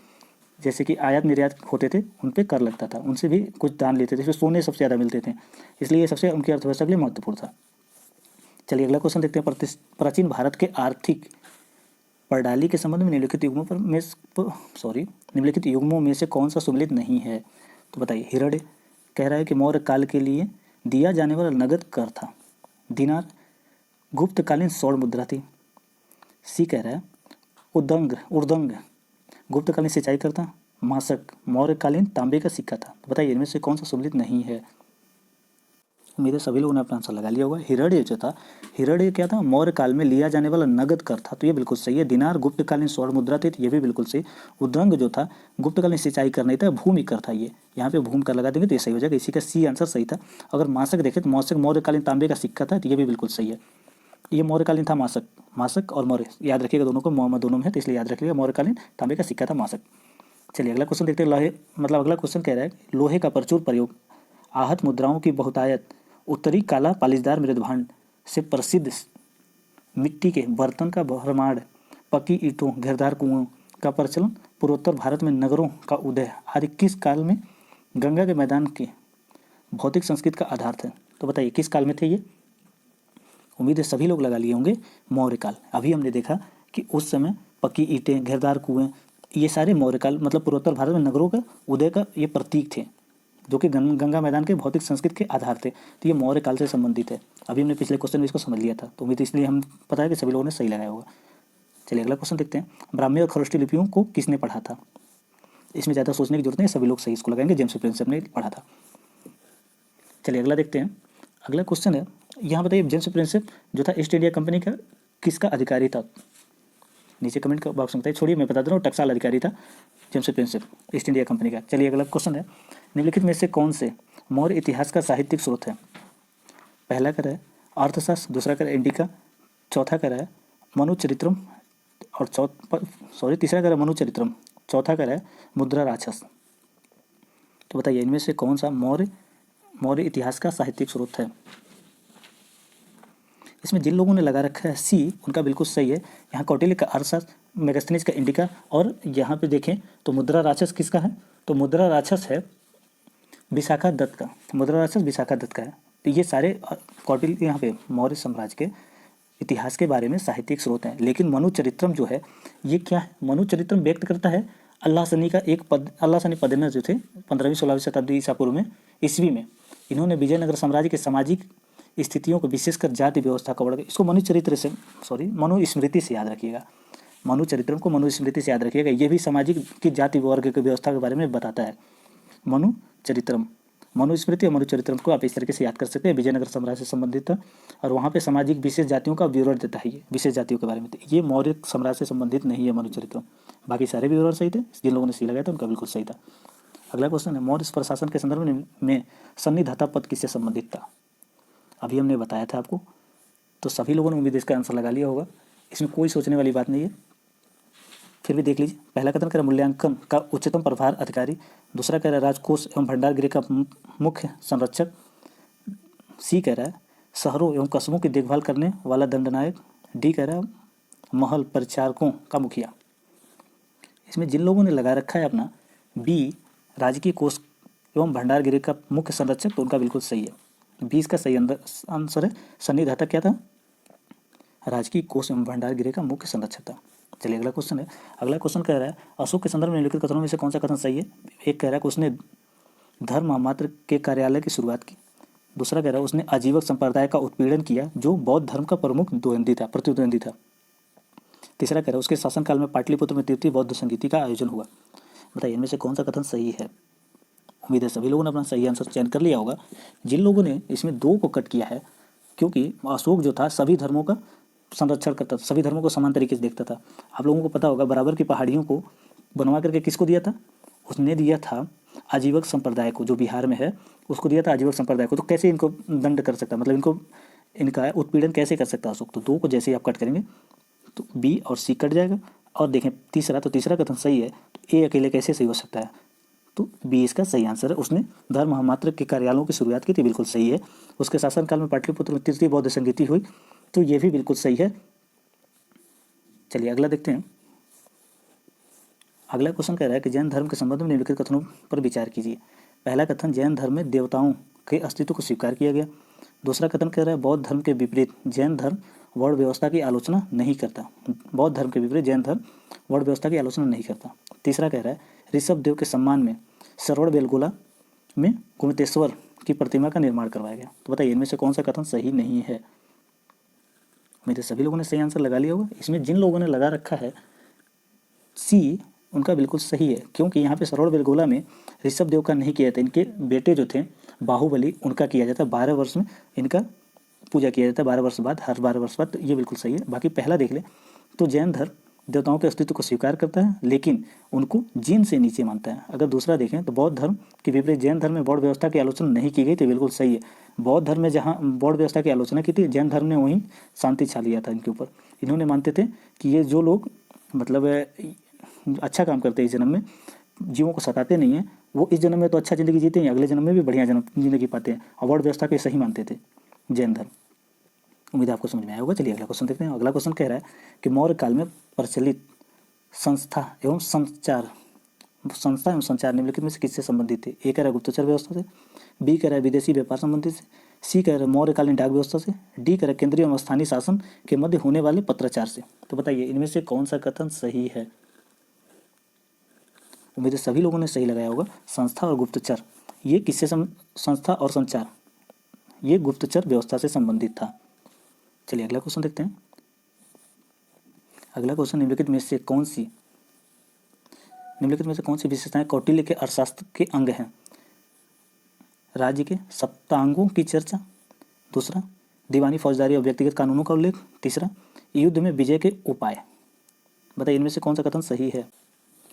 जैसे कि आयात निर्यात होते थे उन पर कर लगता था, उनसे भी कुछ दान लेते थे, इसमें सोने सबसे ज़्यादा मिलते थे, इसलिए ये सबसे उनकी अर्थव्यवस्था के लिए महत्वपूर्ण था। चलिए अगला क्वेश्चन देखते हैं। प्राचीन भारत के आर्थिक प्रणाली के संबंध में निम्नलिखित युग्मों में से कौन सा सुमेलित नहीं है? तो बताइए। हिरण्य कह रहा है कि मौर्य काल के लिए दिया जाने वाला नगद कर था। दिनार गुप्तकालीन स्वर्ण मुद्रा थी। सी कह रहा है उर्दंग गुप्तकालीन सिंचाई करता। मासक मौर्यकालीन तांबे का सिक्का था। तो बताइए इनमें से कौन सा सुमेलित नहीं है? उम्मीद है सभी लोगों ने अपना आंसर लगा लिया होगा। हिरण्य जो था, हिरण्य क्या था? मौर्य काल में लिया जाने वाला नगद कर था, तो ये बिल्कुल सही है। दिनार गुप्तकालीन स्वर्ण मुद्रा थी, तो ये भी बिल्कुल सही। उद्रंग जो था गुप्तकालीन सिंचाई कर नहीं था, भूमि कर था। ये यहाँ पे भूमि कर लगा देंगे तो ये सही हो जाएगा। इसी का सी आंसर सही था। अगर मासक देखें तो मासक मौर्यकालीन तांबे का सिक्का था, तो ये भी बिल्कुल सही है। ये मौर्यकालीन था मासक और मौर्य याद रखिएगा, दोनों को मोहम्मद दोनों में है, तो इसलिए याद रखिएगा मौर्यकालीन तांबे का सिक्का था मासक। चलिए अगला क्वेश्चन देखते हैं। अगला क्वेश्चन कह रहा है लोहे का प्रचुर प्रयोग, आहत मुद्राओं की बहुतायत, उत्तरी काला पालिशदार मृदभांड से प्रसिद्ध मिट्टी के बर्तन का भरमाड़, पक्की ईंटों घेरदार कुओं का प्रचलन, पूर्वोत्तर भारत में नगरों का उदय आदि किस काल में गंगा के मैदान के भौतिक संस्कृति का आधार थे? तो बताइए किस काल में थे ये? उम्मीद है सभी लोग लगा लिए होंगे मौर्य काल। अभी हमने देखा कि उस समय पक्की ईंटें घेरदार कुएं ये सारे मौर्य काल मतलब पूर्वोत्तर भारत में नगरों का उदय का ये प्रतीक थे, जो कि गंगा मैदान के भौतिक संस्कृति के आधार थे। तो ये मौर्य काल से संबंधित है। अभी हमने पिछले क्वेश्चन में इसको समझ लिया था, तो उम्मीद इसलिए हम पता है कि सभी लोगों ने सही लगाया होगा। चलिए अगला क्वेश्चन देखते हैं। ब्राह्मी और खरोष्टी लिपियों को किसने पढ़ा था? इसमें ज़्यादा सोचने की जरूरत नहीं, सभी लोग सही इसको लगाएंगे। जेम्स प्रिंसेप ने पढ़ा था। चलिए अगला देखते हैं। अगला क्वेश्चन है, यहाँ बताइए जेम्स प्रिंसेप जो था ईस्ट इंडिया कंपनी का किसका अधिकारी था? नीचे कमेंट बॉक्स में बताइए। छोड़िए मैं बता दे रहा हूँ, टकसाल अधिकारी था James Prinsep east India company का। चलिए अगला क्वेश्चन है, निम्नलिखित में से कौन से मौर्य इतिहास का साहित्यिक स्रोत है? पहला कह रहा है अर्थशास्त्र, दूसरा कह रहा है इंडिका, चौथा कह रहा है मनुचरित्रम और तीसरा कह रहा है मनुचरित्रम, चौथा कह रहा है मुद्रा राक्षस। तो बताइए इनमें से कौन सा मौर्य इतिहास का साहित्यिक स्रोत है? इसमें जिन लोगों ने लगा रखा है सी उनका बिल्कुल सही है। यहाँ कौटिल्य का अर्थशास्त्र, मेगास्थनीज का इंडिका, और यहाँ पे देखें तो मुद्रा राक्षस किसका है? तो मुद्रा राक्षस है विशाखा दत्त का। मुद्रा राक्षस विशाखा दत्त का है। तो ये सारे कौटिल्य यहाँ पे मौर्य साम्राज्य के इतिहास के बारे में साहित्यिक स्रोत हैं। लेकिन मनुचरित्रम जो है ये क्या है? मनुचरित्रम व्यक्त करता है अल्लाह सनी का एक पद। अल्लाह सनी पदना जो थे 15वीं-16वीं शताब्दी ईसा पूर्व में ईस्वी में, इन्होंने विजयनगर साम्राज्य के सामाजिक स्थितियों को विशेषकर जाति व्यवस्था का वर्णन, इसको मनुस्मृति से याद रखिएगा। मनुचरित्रम को मनुस्मृति से याद रखिएगा। ये भी सामाजिक की जाति वर्ग की व्यवस्था के बारे में बताता है। मनुचरित्रम, मनुस्मृति और मनुचरित्रम को आप इस तरीके से याद कर सकते हैं। विजयनगर साम्राज्य से संबंधित था और वहाँ पे सामाजिक विशेष जातियों का विवरण देता है। ये विशेष जातियों के बारे में, ये मौर्य साम्राज्य से संबंधित नहीं है मनुचरित्रम। बाकी सारे विवरण सही थे, जिन लोगों ने सी लगाया था उनका बिल्कुल सही था। अगला क्वेश्चन है, मौर्य प्रशासन के संदर्भ में सन्निधाता पद किससे संबंधित था? अभी हमने बताया था आपको, तो सभी लोगों ने उम्मीद इसका आंसर लगा लिया होगा। इसमें कोई सोचने वाली बात नहीं है, फिर भी देख लीजिए। पहला कथन कह रहा मूल्यांकन का उच्चतम प्रभार अधिकारी, दूसरा कह रहा है राजकोष एवं भंडार गृह का मुख्य संरक्षक, सी कह रहा है शहरों एवं कस्बों की देखभाल करने वाला दंडनायक, डी कह रहा है महल परिचारकों का मुखिया। इसमें जिन लोगों ने लगा रखा है अपना बी राजकीय कोष एवं भंडार गृह का मुख्य संरक्षक, तो उनका बिल्कुल सही है। 20 का सही आंसर है सन्निधाता क्या था? राजकीय कोष एवं भंडार गृह का मुख्य संरक्षक था। चलिए अगला क्वेश्चन है। अगला क्वेश्चन कह रहा है अशोक के संदर्भ में निम्नलिखित कथनों में से कौन सा कथन सही है? एक कह रहा है कि उसने धर्म मात्र के कार्यालय की शुरुआत की, दूसरा कह रहा है उसने आजीवक संप्रदाय का उत्पीड़न किया जो बौद्ध धर्म का प्रमुख प्रतिद्वंदी था, तीसरा कह रहा है उसके शासनकाल में पाटलिपुत्र में तृतीय बौद्ध संगीति का आयोजन हुआ। बताइए इनमें से कौन सा कथन सही है? उम्मीद है सभी लोगों ने अपना सही आंसर चयन कर लिया होगा। जिन लोगों ने इसमें 2 को कट किया है, क्योंकि अशोक जो था सभी धर्मों का संरक्षण करता था, सभी धर्मों को समान तरीके से देखता था। आप लोगों को पता होगा बराबर की पहाड़ियों को बनवा करके किसको दिया था? उसने दिया था आजीवक संप्रदाय को, जो बिहार में है उसको दिया था आजीवक संप्रदाय को। तो कैसे इनको दंड कर सकता, मतलब इनका उत्पीड़न कैसे कर सकता अशोक? तो 2 को जैसे ही आप कट करेंगे तो बी और सी कट जाएगा। और देखें तीसरा, तो तीसरा कथन सही है, तो ए अकेले कैसे सही हो सकता है? तो बी इसका सही आंसर है। उसने धर्म महामात्र के कार्यालयों की शुरुआत की थी, बिल्कुल सही है। उसके शासनकाल में पाटलिपुत्र में तृतीय बौद्ध संगीति हुई, तो ये भी बिल्कुल सही है। चलिए अगला देखते हैं। अगला क्वेश्चन कह रहा है कि जैन धर्म के संबंध में निम्नलिखित कथनों पर विचार कीजिए। पहला कथन, जैन धर्म में देवताओं के अस्तित्व को स्वीकार किया गया। दूसरा कथन कह रहा है बौद्ध धर्म के विपरीत जैन धर्म वर्ण व्यवस्था की आलोचना नहीं करता। बौद्ध धर्म के विपरीत जैन धर्म वर्ण व्यवस्था की आलोचना नहीं करता। तीसरा कह रहा है ऋषभ देव के सम्मान में श्रवण बेलगोला में कुंतेश्वर की प्रतिमा का निर्माण करवाया गया। तो बताइए इनमें से कौन सा कथन सही नहीं है। मेरे सभी लोगों ने सही आंसर लगा लिया होगा। इसमें जिन लोगों ने लगा रखा है सी, उनका बिल्कुल सही है, क्योंकि यहाँ पे श्रवण बेलगोला में ऋषभ देव का नहीं किया जाता। इनके बेटे जो थे बाहुबली, उनका किया जाता है। 12 वर्ष में इनका पूजा किया जाता है, 12 वर्ष बाद, हर 12 वर्ष बाद। तो ये बिल्कुल सही है। बाकी पहला देख ले तो जैन धर्म देवताओं के अस्तित्व को स्वीकार करता है, लेकिन उनको जीन से नीचे मानता है। अगर दूसरा देखें तो बौद्ध धर्म के विपरीत जैन धर्म में वर्ण व्यवस्था की आलोचना नहीं की गई, तो बिल्कुल सही है। बौद्ध धर्म में जहाँ वर्ण व्यवस्था की आलोचना की थी, जैन धर्म ने वहीं शांति छा लिया था इनके ऊपर। इन्होंने मानते थे कि ये जो लोग मतलब अच्छा काम करते हैं इस जन्म में, जीवों को सताते नहीं हैं, वो इस जन्म में तो अच्छा ज़िंदगी जीते हैं, अगले जन्म में भी बढ़िया जिंदगी पाते हैं। और वर्ण व्यवस्था को सही मानते थे जैन धर्म। उम्मीद है आपको समझ में आया होगा। चलिए अगला क्वेश्चन देखते हैं। अगला क्वेश्चन कह रहा है कि मौर्य काल में प्रचलित संस्था एवं संचार निम्नलिखित में से किससे संबंधित थे। ए कह रहा है गुप्तचर व्यवस्था से, बी कह रहा है विदेशी व्यापार संबंधित से, सी कह रहा है मौर्यकालीन डाक व्यवस्था से, डी कह रहा है केंद्रीय एवं स्थानीय शासन के मध्य होने वाले पत्राचार से। तो बताइए इनमें से कौन सा कथन सही है। उम्मीद है सभी लोगों ने सही लगाया होगा। संस्था और गुप्तचर, ये किससे संस्था और संचार, ये गुप्तचर व्यवस्था से संबंधित था। चलिए अगला क्वेश्चन देखते हैं। अगला क्वेश्चन निम्नलिखित में से कौन सी विशेषताएं कौटिल्य के अर्थशास्त्र के अंग हैं। राज्य के सप्तांगों की चर्चा, दूसरा दीवानी फौजदारी और व्यक्तिगत कानूनों का उल्लेख, तीसरा युद्ध में विजय के उपाय। बताइए इनमें से कौन सा कथन सही है।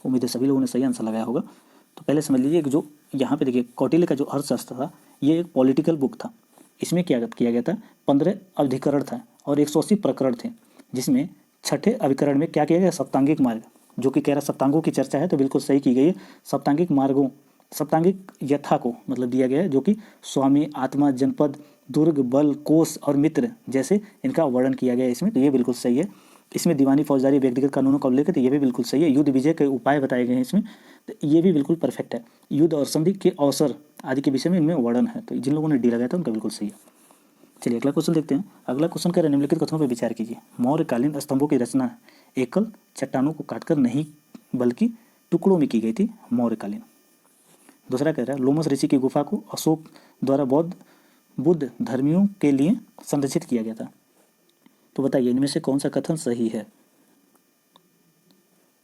उम्मीद है सभी लोगों ने सही आंसर लगाया होगा। तो पहले समझ लीजिए कि जो यहाँ पे देखिए कौटिल्य का जो अर्थशास्त्र था, ये एक पॉलिटिकल बुक था। इसमें क्या किया गया था, 15 अधिकरण था और 180 प्रकरण थे, जिसमें छठे अभिकरण में क्या किया गया, सप्तांगिक मार्ग, जो कि कह रहा सप्तांगों की चर्चा है, तो बिल्कुल सही की गई है। सप्तांगिक यथा को मतलब दिया गया है, जो कि स्वामी, आत्मा, जनपद, दुर्ग, बल, कोष और मित्र जैसे इनका वर्णन किया गया है इसमें, तो ये बिल्कुल सही है। इसमें दीवानी फौजदारी व्यक्तिगत कानूनों का उल्लेख है, तो ये भी बिल्कुल सही है। युद्ध विजय के उपाय बताए गए हैं इसमें, तो ये भी बिल्कुल परफेक्ट है। युद्ध और संधि के अवसर आदि के विषय में इनमें वर्णन है, तो जिन लोगों ने डी लगाया था उनका बिल्कुल सही है। चलिए अगला क्वेश्चन देखते हैं। अगला क्वेश्चन कह रहे हैं निम्नलिखित कथनों पर विचार कीजिए। मौर्यकालीन स्तंभों की रचना एकल चट्टानों को काटकर नहीं बल्कि टुकड़ों में की गई थी, मौर्यकालीन। दूसरा कह रहा है लोमस ऋषि की गुफा को अशोक द्वारा बुद्ध धर्मियों के लिए संरक्षित किया गया था। तो बताइए इनमें से कौन सा कथन सही है।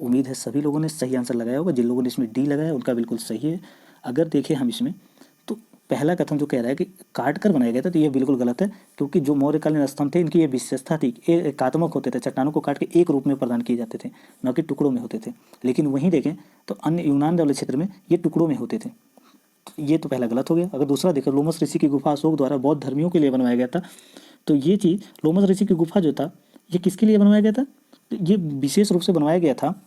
उम्मीद है सभी लोगों ने सही आंसर लगाया होगा। जिन लोगों ने इसमें डी लगाया उनका बिल्कुल सही है। अगर देखें हम इसमें तो पहला कथन जो कह रहा है कि काट कर बनाया गया था, तो ये बिल्कुल गलत है, क्योंकि जो मौर्यकालीन स्तंभ थे इनकी ये विशेषता थी, एकात्मक होते थे, चट्टानों को काट के एक रूप में प्रदान किए जाते थे, न कि टुकड़ों में होते थे। लेकिन वहीं देखें तो अन्य यूनान वाले क्षेत्र में ये टुकड़ों में होते थे, ये तो पहला गलत हो गया। अगर दूसरा देखें लोमस ऋषि की गुफा अशोक द्वारा बौद्ध धर्मियों के लिए बनवाया गया था, तो ये चीज़ लोमस ऋषि की गुफा जो था ये किसके लिए बनवाया गया था, तो ये विशेष रूप से बनवाया गया था।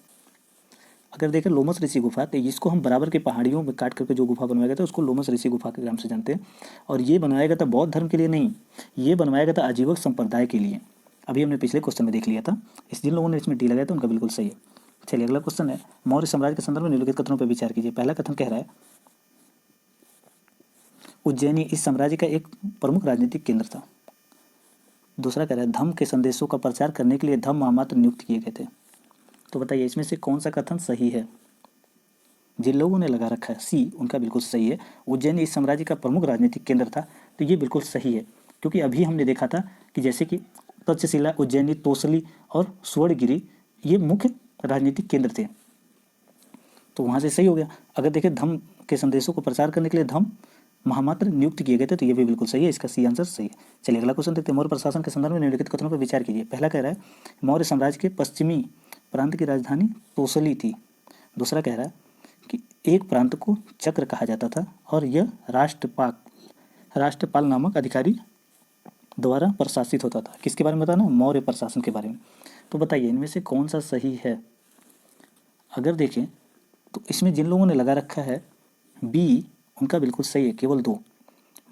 अगर देखें लोमस ऋषि गुफा, तो इसको हम बराबर के पहाड़ियों में काट करके जो गुफा बनवाया गया था उसको लोमस ऋषि गुफा के नाम से जानते हैं। और ये बनाया गया था बौद्ध धर्म के लिए नहीं, ये बनाया गया था आजीवक संप्रदाय के लिए। अभी हमने पिछले क्वेश्चन में देख लिया था। जिन लोगों ने इसमें डी लगाया था उनका बिल्कुल सही है। चलिए अगला क्वेश्चन है मौर्य साम्राज्य के संदर्भ में निम्नलिखित कथनों पर विचार कीजिए। पहला कथन कह रहा है उज्जैनी इस साम्राज्य का एक प्रमुख राजनीतिक केंद्र था। दूसरा कह रहा है धम्म के संदेशों का प्रचार करने के लिए धम्म महामात्र नियुक्त किए गए थे। तो बताइए इसमें से कौन सा कथन सही है। जिन लोगों ने लगा रखा है सी, उनका बिल्कुल सही है। उज्जैन इस साम्राज्य का प्रमुख राजनीतिक केंद्र था, तो ये बिल्कुल सही है, क्योंकि अभी हमने देखा था कि जैसे कि तक्षशिला, उज्जैनी, तोसली और स्वर्णगिरी ये मुख्य राजनीतिक केंद्र थे, तो वहाँ से सही हो गया। अगर देखें धम्म के संदेशों को प्रचार करने के लिए धम्म महामात्र नियुक्त किए गए थे, तो ये भी बिल्कुल सही है। इसका सी आंसर सही है। चलिए अगला क्वेश्चन देखते हैं। मौर्य प्रशासन के संदर्भ में निम्नलिखित कथनों पर विचार कीजिए। पहला कह रहा है मौर्य साम्राज्य के पश्चिमी प्रांत की राजधानी तोसली थी। दूसरा कह रहा है कि एक प्रांत को चक्र कहा जाता था और यह राष्ट्रपाल नामक अधिकारी द्वारा प्रशासित होता था। किसके बारे में बताना, मौर्य प्रशासन के बारे में। तो बताइए इनमें से कौन सा सही है। अगर देखें तो इसमें जिन लोगों ने लगा रखा है बी उनका बिल्कुल सही है, केवल 2।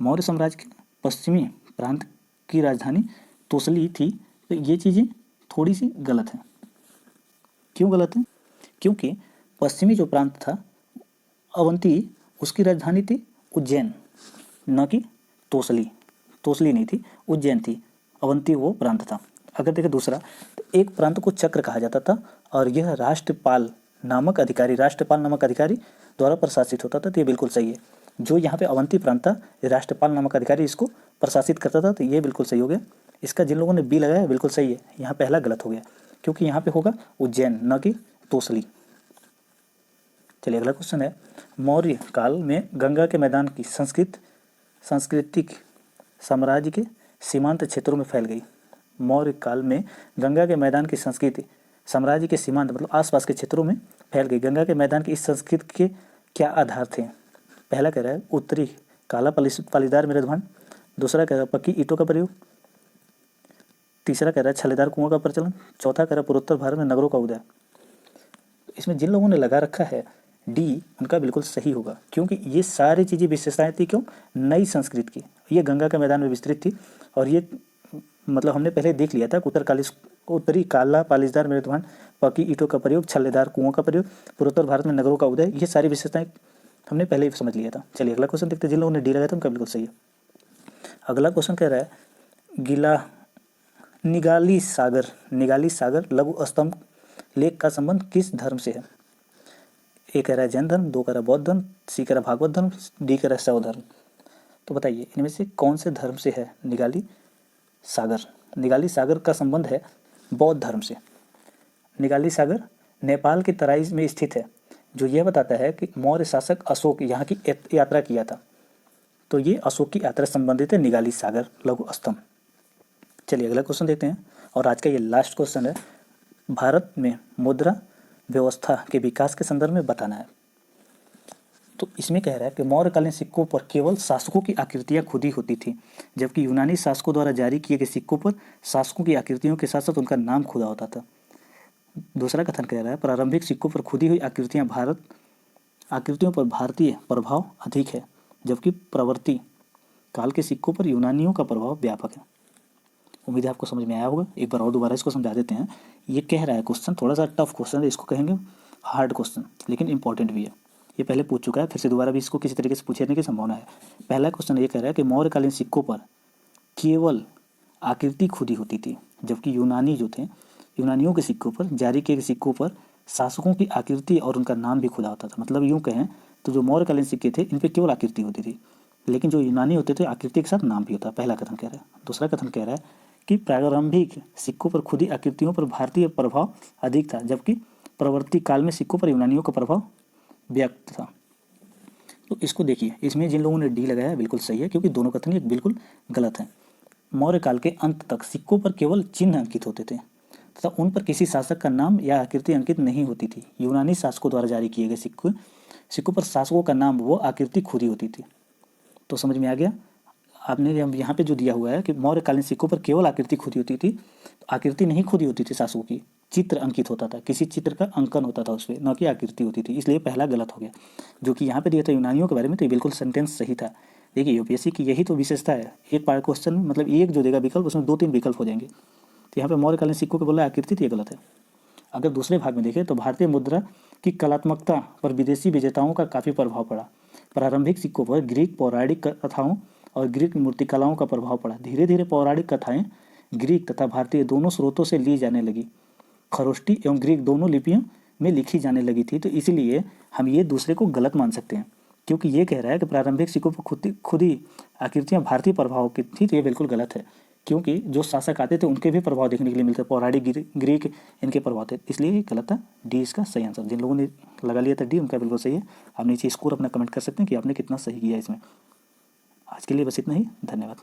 मौर्य साम्राज्य के पश्चिमी प्रांत की राजधानी तोसली थी। तो ये चीज़ें थोड़ी सी गलत हैं। क्यों गलत है? क्योंकि पश्चिमी जो प्रांत था अवंती, उसकी राजधानी थी उज्जैन, न कि तोसली। तोसली नहीं थी, उज्जैन थी, अवंती वो प्रांत था। अगर देखें दूसरा, तो एक प्रांत को चक्र कहा जाता था और यह राष्ट्रपाल नामक अधिकारी द्वारा प्रशासित होता था। तो ये बिल्कुल सही है। जो यहाँ पे अवंती प्रांत था, ये राष्ट्रपाल नामक अधिकारी इसको प्रशासित करता था। तो ये बिल्कुल सही हो गया। इसका जिन लोगों ने बी लगाया बिल्कुल सही है। यहाँ पहला गलत हो गया, क्योंकि यहाँ पे होगा उज्जैन, न कि तोसली। चलिए अगला क्वेश्चन है, मौर्य काल में गंगा के मैदान की सांस्कृतिक साम्राज्य के सीमांत क्षेत्रों में फैल गई। मौर्य काल में गंगा के मैदान की संस्कृति साम्राज्य के सीमांत मतलब आसपास के क्षेत्रों में फैल गई। गंगा के मैदान की इस संस्कृति के क्या आधार थे? पहला कह रहा है उत्तरी काला पालीदार मेजबान, दूसरा कह रहा है पक्की ईंटों का प्रयोग, तीसरा कह रहा है छल्लेदार कुओं का प्रचलन, चौथा कह रहा है पूर्वोत्तर भारत में नगरों का उदय। इसमें जिन लोगों ने लगा रखा है डी, उनका बिल्कुल सही होगा, क्योंकि ये सारी चीज़ें विशेषताएं थी। क्यों? नई संस्कृत की। ये गंगा के मैदान में विस्तृत थी और ये मतलब हमने पहले देख लिया था, उत्तरी काला पालीदार मेजबान, पक्की ईंटों का प्रयोग, छल्लेदार कुओं का प्रयोग, पूर्वोत्तर भारत में नगरों का उदय, ये सारी विशेषताएं हमने पहले ही समझ लिया था। चलिए अगला क्वेश्चन देखते हैं। जिन लोगों ने डी लगाया था उनका बिल्कुल सही है। अगला क्वेश्चन कह रहा है निगाली सागर लघु स्तंभ लेख का संबंध किस धर्म से है? ए कह रहा है जैन धर्म, दो कह रहा है बौद्ध धर्म, सी कह रहा है भागवत धर्म, डी कह रहा है शैव धर्म। तो बताइए इनमें से कौन से धर्म से है निगाली सागर? निगाली सागर का संबंध है बौद्ध धर्म से। निगाली सागर नेपाल की तराई में स्थित है, जो यह बताता है कि मौर्य शासक अशोक यहाँ की यात्रा किया था। तो ये अशोक की यात्रा संबंधित है निगाली सागर लघु स्तंभ। चलिए अगला क्वेश्चन देखते हैं, और आज का ये लास्ट क्वेश्चन है। भारत में मुद्रा व्यवस्था के विकास के संदर्भ में बताना है। तो इसमें कह रहा है कि मौर्यकालीन सिक्कों पर केवल शासकों की आकृतियां खुदी होती थी, जबकि यूनानी शासकों द्वारा जारी किए गए सिक्कों पर शासकों की आकृतियों के साथ साथ उनका नाम खुदा होता था। दूसरा कथन कह रहा है प्रारंभिक सिक्कों पर खुदी हुई आकृतियों पर भारतीय प्रभाव अधिक है, जबकि प्रवर्ती काल के सिक्कों पर यूनानियों का प्रभाव व्यापक है। उम्मीद है आपको समझ में आया होगा। एक बार और दोबारा इसको समझा देते हैं। ये कह रहा है क्वेश्चन थोड़ा सा टफ क्वेश्चन है, इसको कहेंगे हार्ड क्वेश्चन, लेकिन इंपॉर्टेंट भी है। ये पहले पूछ चुका है, फिर से दोबारा भी इसको किसी तरीके से पूछने की संभावना है। पहला क्वेश्चन ये कह रहा है कि मौर्यकालीन सिक्कों पर केवल आकृति खुदी होती थी, जबकि यूनानियों के सिक्कों पर जारी किए गए सिक्कों पर शासकों की आकृति और उनका नाम भी खुदा होता था। मतलब यूँ कहें तो जो मौर्यकालीन सिक्के थे इन पर केवल आकृति होती थी, लेकिन जो यूनानी होते थे आकृति के साथ नाम भी होता। पहला कथन कह रहा है। दूसरा कथन कह रहा है कि प्रारंभिक सिक्कों पर खुदी आकृतियों पर भारतीय प्रभाव अधिक था, जबकि प्रवर्ती काल में सिक्कों पर यूनानियों का प्रभाव व्यक्त था। तो इसको देखिए, इसमें जिन लोगों ने डी लगाया है बिल्कुल सही है, क्योंकि दोनों कथन ये बिल्कुल गलत हैं। मौर्य काल के अंत तक सिक्कों पर केवल चिन्ह अंकित होते थे तथा उन पर किसी शासक का नाम या आकृति अंकित नहीं होती थी। यूनानी शासकों द्वारा जारी किए गए सिक्कों पर शासकों का नाम वो आकृति खुदी होती थी। तो समझ में आ गया आपने यहाँ पे जो दिया हुआ है कि मौर्यकालीन सिक्कों पर केवल आकृति खुदी होती थी। तो आकृति नहीं खुदी होती थी शासकों की, चित्र अंकित होता था, किसी चित्र का अंकन होता था उस पर, न कि आकृति होती थी। इसलिए पहला गलत हो गया। जो कि यहाँ पे दिया था यूनानियों के बारे में, तो ये बिल्कुल सेंटेंस सही था। देखिए यूपीएससी की यही तो विशेषता है, एक पार्ट क्वेश्चन मतलब एक जो देगा विकल्प उसमें 2-3 विकल्प हो जाएंगे। तो यहाँ पे मौर्यकालीन सिक्कों के बोला आकृति, तो ये गलत है। अगर दूसरे भाग में देखें तो भारतीय मुद्रा की कलात्मकता पर विदेशी विजेताओं का काफ़ी प्रभाव पड़ा। प्रारंभिक सिक्कों पर ग्रीक पौराणिक कथाओं और ग्रीक मूर्तिकलाओं का प्रभाव पड़ा। धीरे धीरे पौराणिक कथाएं ग्रीक तथा भारतीय दोनों स्रोतों से ली जाने लगी। खरोष्टी एवं ग्रीक दोनों लिपियों में लिखी जाने लगी थी। तो इसीलिए हम ये दूसरे को गलत मान सकते हैं, क्योंकि ये कह रहा है कि प्रारंभिक सिक्कों पर खुद ही आकृतियाँ भारतीय प्रभाव की थी। तो ये बिल्कुल गलत है, क्योंकि जो शासक आते थे उनके भी प्रभाव देखने के लिए मिलते, पौराणिक ग्रीक इनके प्रभाव थे। इसलिए ये गलत था। डी इसका सही आंसर। जिन लोगों ने लगा लिया था डी, उनका बिल्कुल सही है। आप नीचे स्कोर अपना कमेंट कर सकते हैं कि आपने कितना सही किया इसमें। आज के लिए बस इतना ही, धन्यवाद।